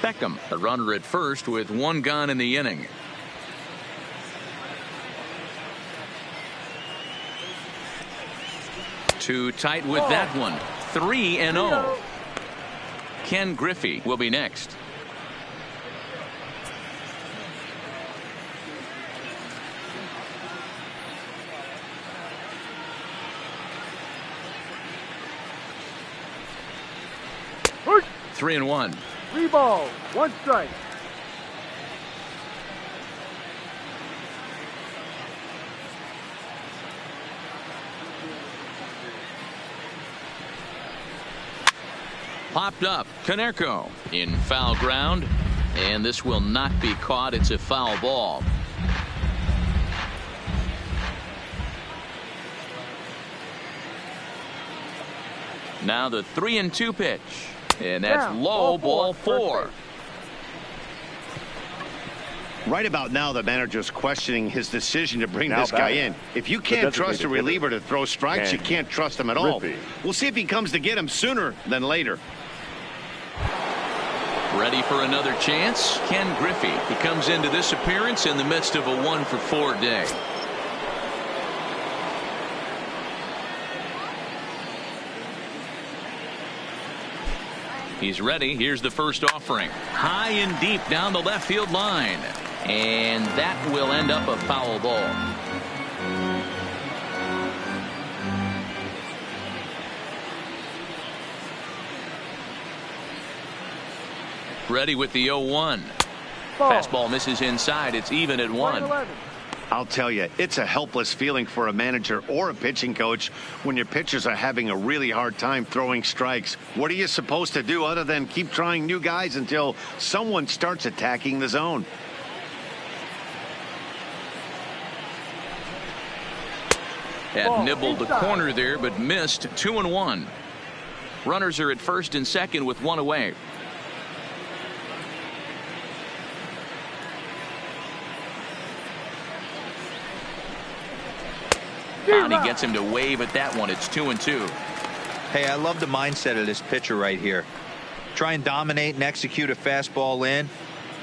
Beckham, a runner at first with 1 gone in the inning. Too tight with that one. 3-0. Ken Griffey will be next. Push. 3-1. 3 balls, 1 strike. Popped up. Konerko in foul ground. And this will not be caught. It's a foul ball. Now the 3-2 pitch. And that's Down, low, ball ball 4. Right about now, the manager's questioning his decision to bring this guy in. If you can't trust a reliever to throw strikes, you can't trust him at all. We'll see if he comes to get him sooner than later. Ready for another chance? Ken Griffey. He comes into this appearance in the midst of a 1-for-4 day. He's ready. Here's the first offering. High and deep down the left field line. And that will end up a foul ball. Ready with the 0-1. Fastball misses inside. It's even at 1. I'll tell you, it's a helpless feeling for a manager or a pitching coach when your pitchers are having a really hard time throwing strikes. What are you supposed to do other than keep trying new guys until someone starts attacking the zone? Had nibbled the corner there, but missed. 2-1. Runners are at first and second with 1 away. And he gets him to wave at that one. It's 2-2. Hey, I love the mindset of this pitcher right here. Try and dominate and execute a fastball in,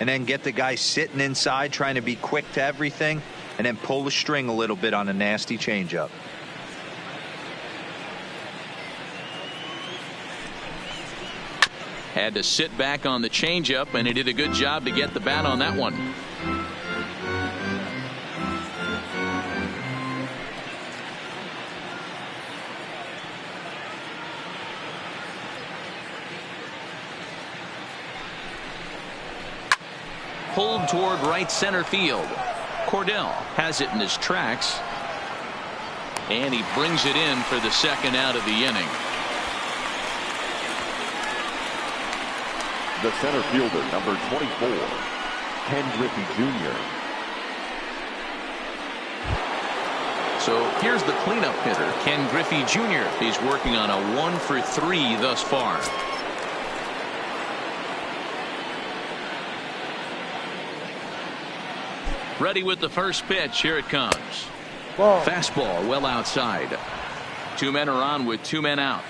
and then get the guy sitting inside trying to be quick to everything, and then pull the string a little bit on a nasty changeup. Had to sit back on the changeup, and he did a good job to get the bat on that one. Pulled toward right center field. Cordell has it in his tracks, and he brings it in for the second out of the inning. The center fielder, number 24, Ken Griffey Jr. So here's the cleanup hitter, Ken Griffey Jr. He's working on a 1-for-3 thus far. Ready with the first pitch. Here it comes. Ball. Fastball well outside. 2 men are on with 2 men out.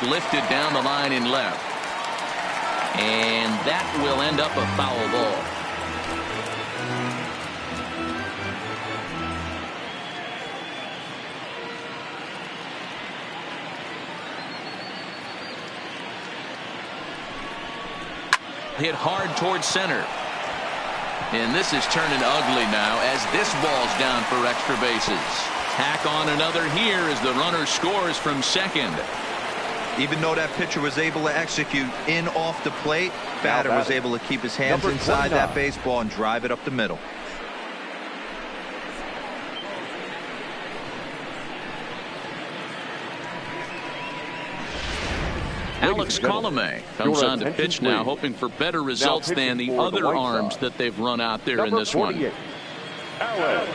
Lifted down the line in left. And that will end up a foul ball. Hit hard towards center. And this is turning ugly now as this ball's down for extra bases. Tack on another here as the runner scores from second. Even though that pitcher was able to execute in off the plate, batter was able to keep his hands inside that baseball and drive it up the middle. Alex Colomé comes on to pitch now, hoping for better results than the other arms that they've run out there in this one. Alex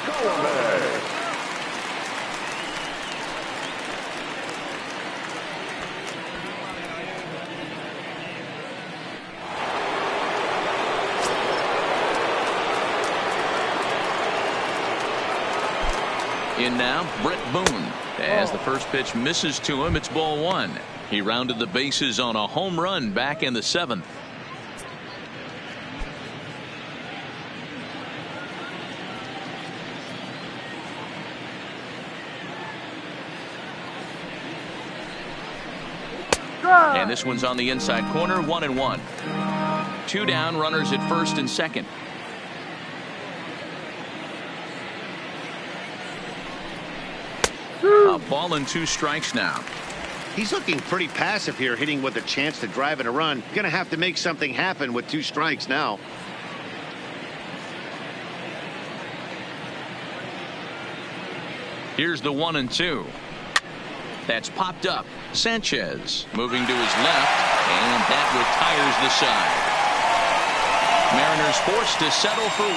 Colomé. In now, Brett Boone. As the first pitch misses to him, it's ball 1. He rounded the bases on a home run back in the 7th. And this one's on the inside corner, 1-1. 2 down, runners at first and second. A ball and 2 strikes now. He's looking pretty passive here, hitting with a chance to drive in a run. Going to have to make something happen with 2 strikes now. Here's the 1-2. That's popped up. Sanchez moving to his left, and that retires the side. Mariners forced to settle for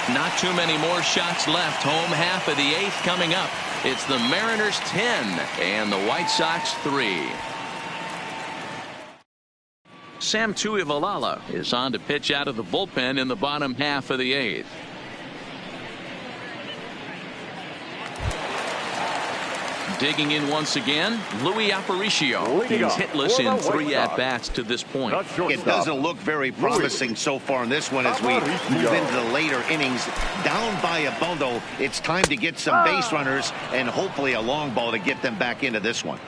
1. Not too many more shots left. Home half of the 8th coming up. It's the Mariners 10 and the White Sox 3. Sam Tuivailala is on to pitch out of the bullpen in the bottom half of the 8th. Digging in once again, Luis Aparicio. He's hitless in 3 at-bats to this point. It doesn't look very promising so far in this one as we move into the later innings. Down by a bundle, it's time to get some base runners and hopefully a long ball to get them back into this one.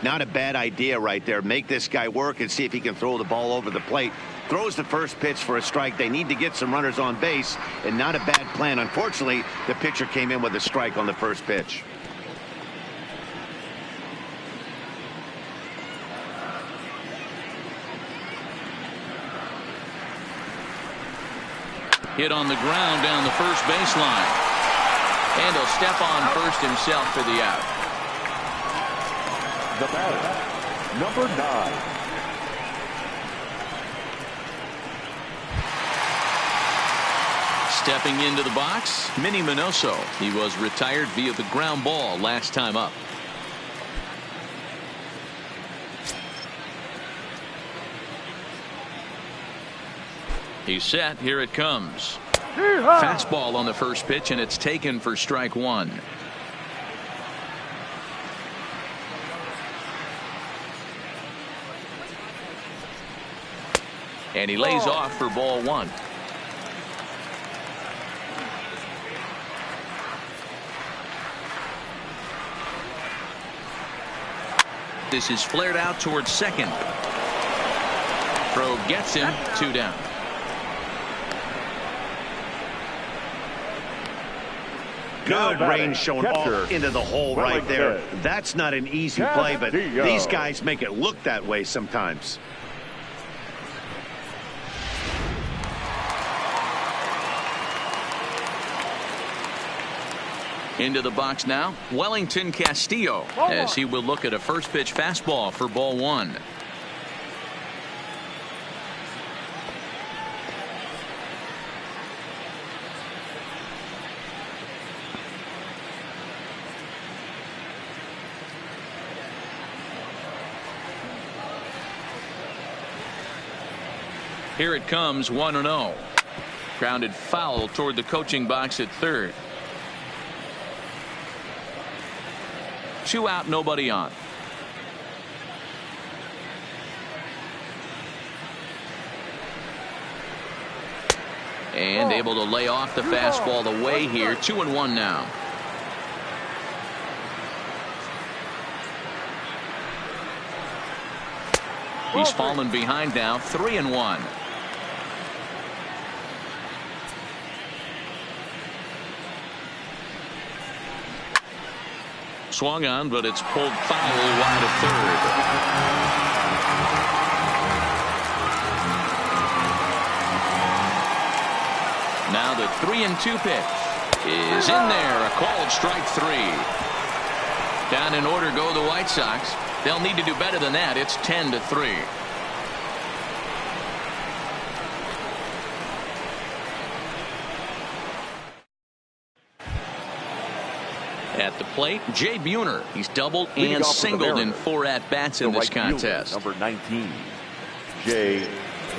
Not a bad idea right there. Make this guy work and see if he can throw the ball over the plate. Throws the first pitch for a strike. They need to get some runners on base, and not a bad plan. Unfortunately, the pitcher came in with a strike on the first pitch. Hit on the ground down the first baseline. And he'll step on first himself for the out. The batter, number 9. Stepping into the box, Minnie Minoso. He was retired via the ground ball last time up. He's set. Here it comes. Yeehaw! Fastball on the first pitch, and it's taken for strike one. And he lays off for ball one. This is flared out towards second. Throw gets him. 2 down. Good range showing catcher, off into the hole right there. Wellington. That's not an easy play, but Castillo. these guys make it look that way sometimes. Into the box now, Wellington Castillo, as he will look at a first pitch fastball for ball one. Here it comes, 1-0. Grounded foul toward the coaching box at third. 2 out, nobody on. And able to lay off the fastball away here. 2-1 now. He's fallen behind now. 3-1. Swung on, but it's pulled foul wide of third. Now the 3-2 pitch is in there. A called strike 3. Down in order go the White Sox. They'll need to do better than that. It's 10-3. At the plate, Jay Buhner. He's doubled and singled in 4 at-bats in this contest. Number 19, Jay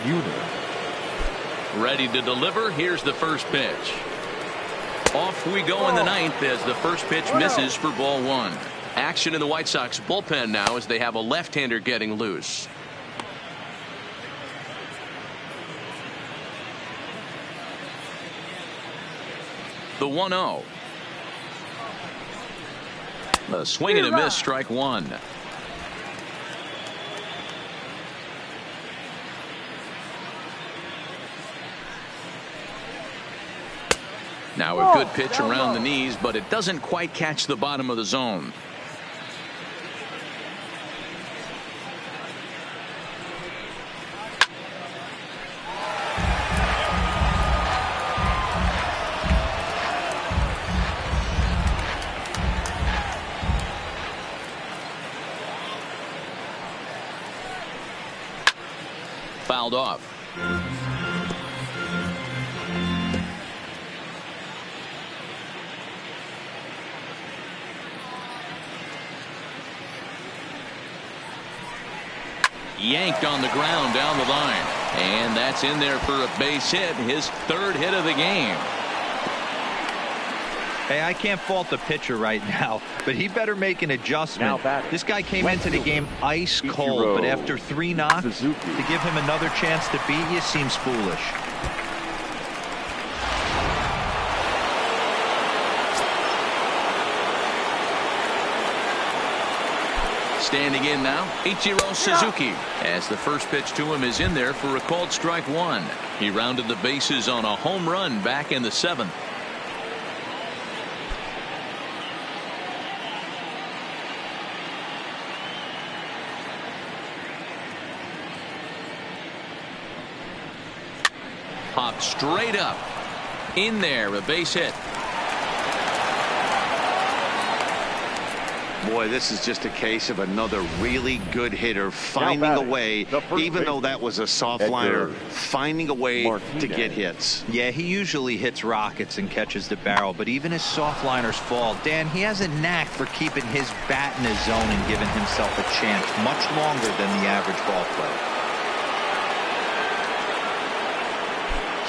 Buhner. Ready to deliver. Here's the first pitch. Off we go in the ninth as the first pitch misses for ball one. Action in the White Sox bullpen now as they have a left-hander getting loose. The 1-0. A swing and a miss, strike one. Now a good pitch around the knees, but it doesn't quite catch the bottom of the zone. Fouled off. Yanked on the ground down the line. And that's in there for a base hit. His 3rd hit of the game. Hey, I can't fault the pitcher right now, but he better make an adjustment. This guy came into the game ice cold, but after 3 knocks, to give him another chance to beat you seems foolish. Standing in now, Ichiro Suzuki, as the first pitch to him is in there for a called strike one. He rounded the bases on a home run back in the 7th. Popped straight up. In there, a base hit. Boy, this is just a case of another really good hitter finding a way, even though that was a soft liner, finding a way to get hits. Yeah, he usually hits rockets and catches the barrel, but even his soft liners fall. Dan, he has a knack for keeping his bat in his zone and giving himself a chance much longer than the average ball player.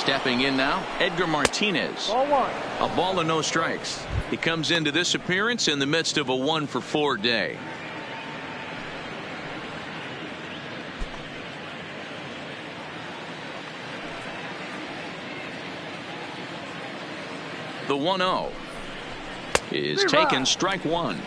Stepping in now, Edgar Martinez. Ball 1. A ball and no strikes. He comes into this appearance in the midst of a 1-for-4 day. The 1-0 is taken, strike one.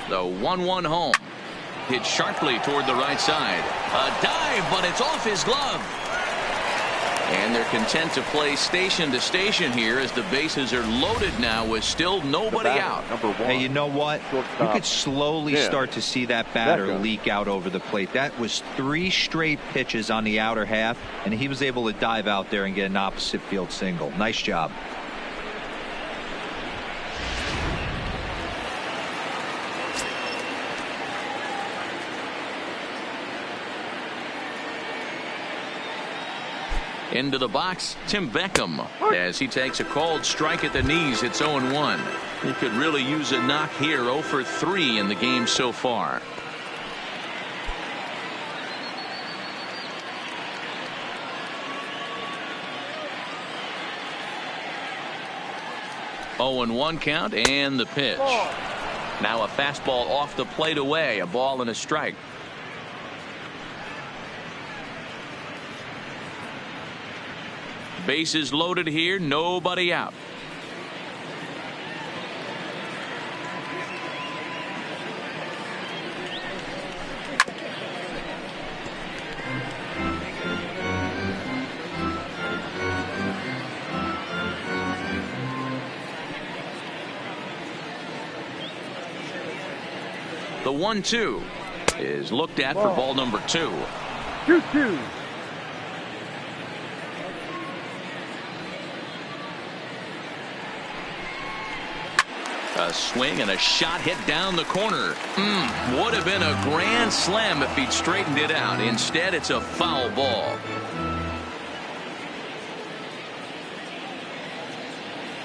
The 1-1 home. Hit sharply toward the right side. A dive, but it's off his glove. And they're content to play station to station here as the bases are loaded now with still nobody out. Hey, you know what? You could slowly start to see that batter leak out over the plate. That was 3 straight pitches on the outer half, and he was able to dive out there and get an opposite field single. Nice job. Into the box, Tim Beckham, as he takes a called strike at the knees. It's 0-1. He could really use a knock here. 0 for 3 in the game so far. Oh, and 1 count, and the pitch. Now a fastball off the plate away. A ball and a strike. Bases loaded here, nobody out. The 1-2 is looked at for ball number 2. 2-2. A swing and a shot hit down the corner. Would have been a grand slam if he'd straightened it out. Instead, it's a foul ball.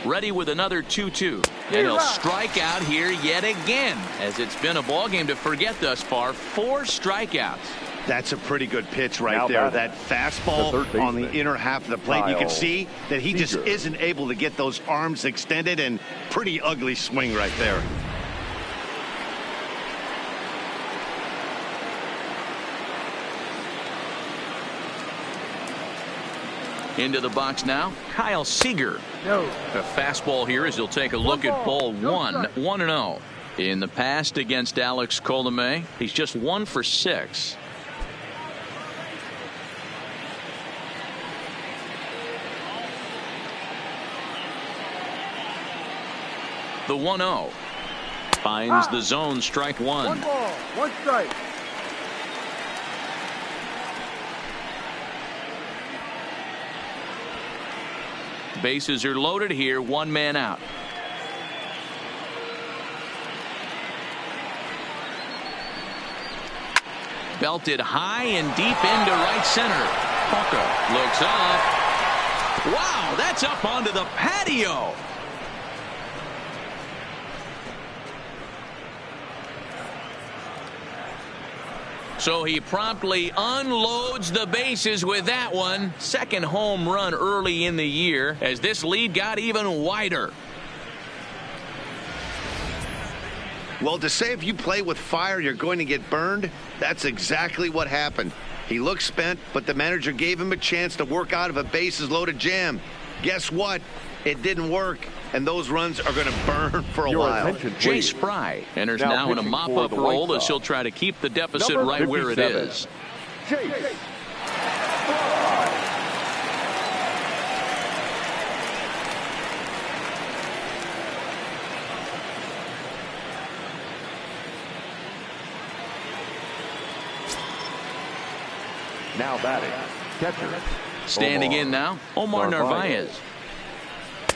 Ready with another 2-2. And he'll strike out here yet again, as it's been a ball game to forget thus far. 4 strikeouts. That's a pretty good pitch right there. That fastball on the inner half of the plate. You can see that he just isn't able to get those arms extended, and pretty ugly swing right there. Into the box now, Kyle Seager. No. A fastball here as he'll take a look at ball 1. 1-0. In the past against Alex Colomé, he's just 1 for 6. The 1-0 finds the zone, strike 1. 1 ball, 1 strike. Bases are loaded here, 1 man out. Belted high and deep into right center. Hawker looks up. Wow, that's up onto the patio. So he promptly unloads the bases with that one. Second home run early in the year as this lead got even wider. Well, to say if you play with fire, you're going to get burned, that's exactly what happened. He looked spent, but the manager gave him a chance to work out of a bases-loaded jam. Guess what? It didn't work, and those runs are going to burn for a while. Jay Spry enters now in a mop-up role as he'll try to keep the deficit right where it is. Now batting, catcher. Standing in now, Omar Narvaez.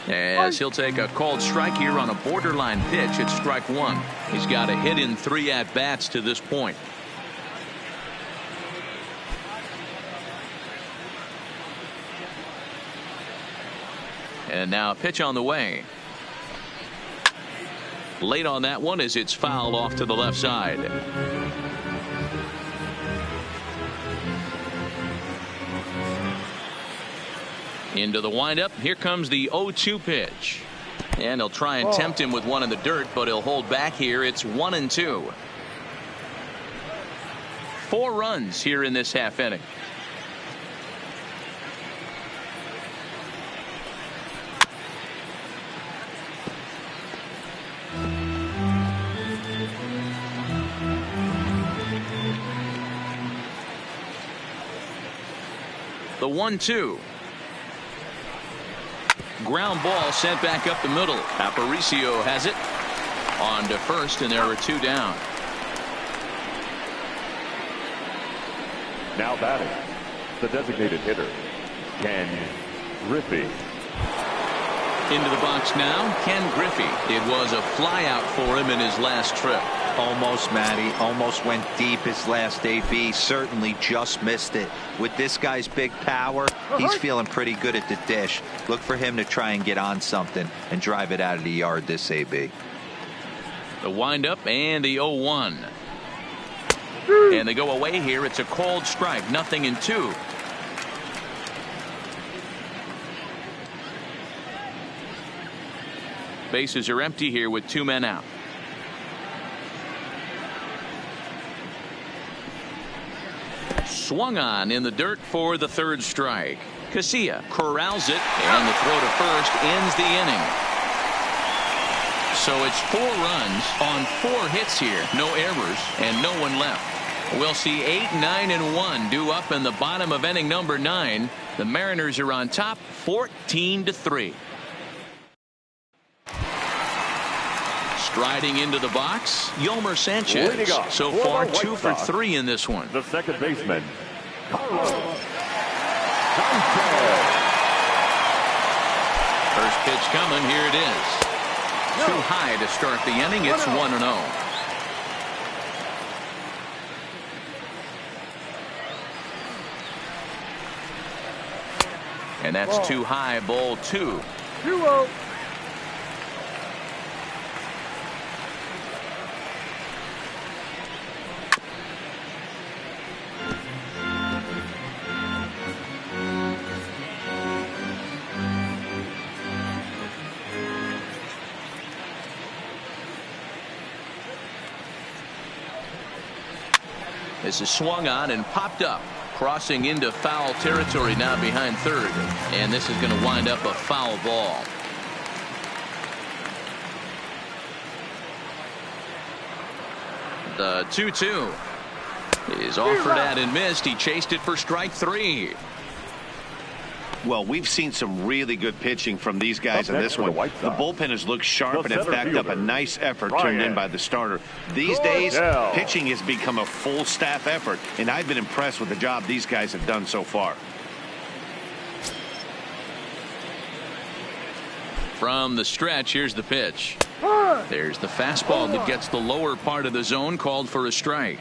As he'll take a called strike here on a borderline pitch at strike 1. He's got a hit in 3 at-bats to this point. And now a pitch on the way. Late on that one as it's fouled off to the left side. Into the windup. Here comes the 0-2 pitch. And he'll try and tempt him with one in the dirt, but he'll hold back here. It's 1-2. 4 runs here in this half inning. The 1-2. Ground ball sent back up the middle. Aparicio has it on to first, and there are 2 down. Now batting, the designated hitter, Ken Griffey. Into the box now, Ken Griffey. It was a flyout for him in his last trip. Almost, Matty. Almost went deep his last AB. Certainly just missed it. With this guy's big power, he's feeling pretty good at the dish. Look for him to try and get on something and drive it out of the yard this AB. The windup and the 0-1. And they go away here. It's a called strike. 0-2. Bases are empty here with 2 men out. Swung on in the dirt for the 3rd strike. Casilla corrals it, and the throw to first ends the inning. So it's 4 runs on 4 hits here. No errors and no one left. We'll see 8, 9, and 1 due up in the bottom of inning number 9. The Mariners are on top 14-3. Striding into the box, Yolmer Sanchez. So far 2 for 3 in this one. The second baseman, Carlos Sanchez. First pitch coming. Here it is. Too high to start the inning. It's 1-0. And that's too high. Ball 2. 2-0. This is swung on and popped up. Crossing into foul territory now behind third. And this is going to wind up a foul ball. The 2-2 is offered at and missed. He chased it for strike 3. Well, we've seen some really good pitching from these guys in this one. The bullpen has looked sharp and has backed up a nice effort turned in by the starter. These days, pitching has become a full staff effort, and I've been impressed with the job these guys have done so far. From the stretch, here's the pitch. There's the fastball that gets the lower part of the zone, called for a strike.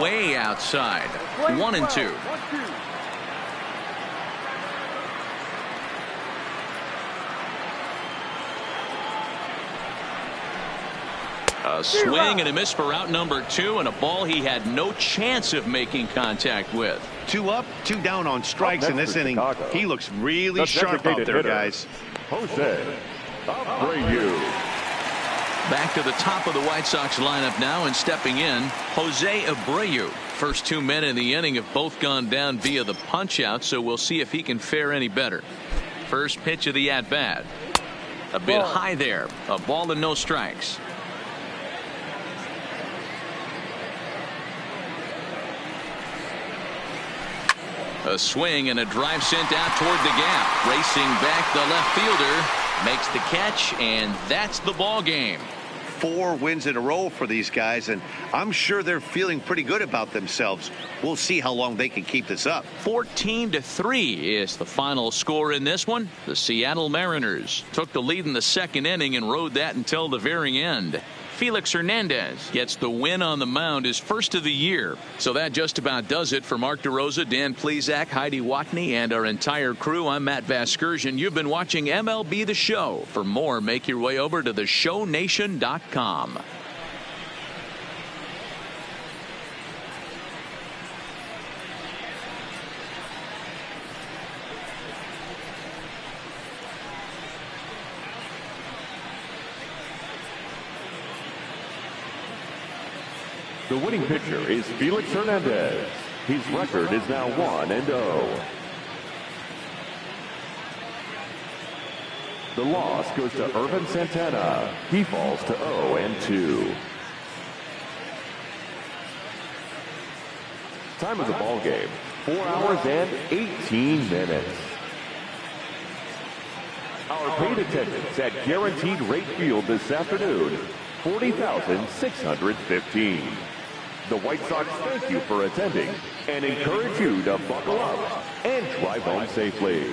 Way outside. 1-2. A swing and a miss for out number 2, and a ball he had no chance of making contact with. 2 up, 2 down on strikes in this inning. He looks really sharp out there, guys. Jose Abreu. Back to the top of the White Sox lineup now, and stepping in, Jose Abreu. First 2 men in the inning have both gone down via the punch out, so we'll see if he can fare any better. First pitch of the at bat. A bit high there. A ball and no strikes. A swing and a drive sent out toward the gap. Racing back, the left fielder makes the catch, and that's the ball game. 4 wins in a row for these guys, and I'm sure they're feeling pretty good about themselves. We'll see how long they can keep this up. 14-3 is the final score in this one. The Seattle Mariners took the lead in the second inning and rode that until the very end. Felix Hernandez gets the win on the mound, his first of the year. So that just about does it for Mark DeRosa, Dan Plesac, Heidi Watney, and our entire crew. I'm Matt Vasgersian. You've been watching MLB The Show. For more, make your way over to theshownation.com. The winning pitcher is Felix Hernandez. His record is now 1-0. The loss goes to Irvin Santana. He falls to 0-2. Time of the ball game, 4 hours and 18 minutes. Our paid attendance at Guaranteed Rate Field this afternoon, 40,615. The White Sox thank you for attending and encourage you to buckle up and drive home safely.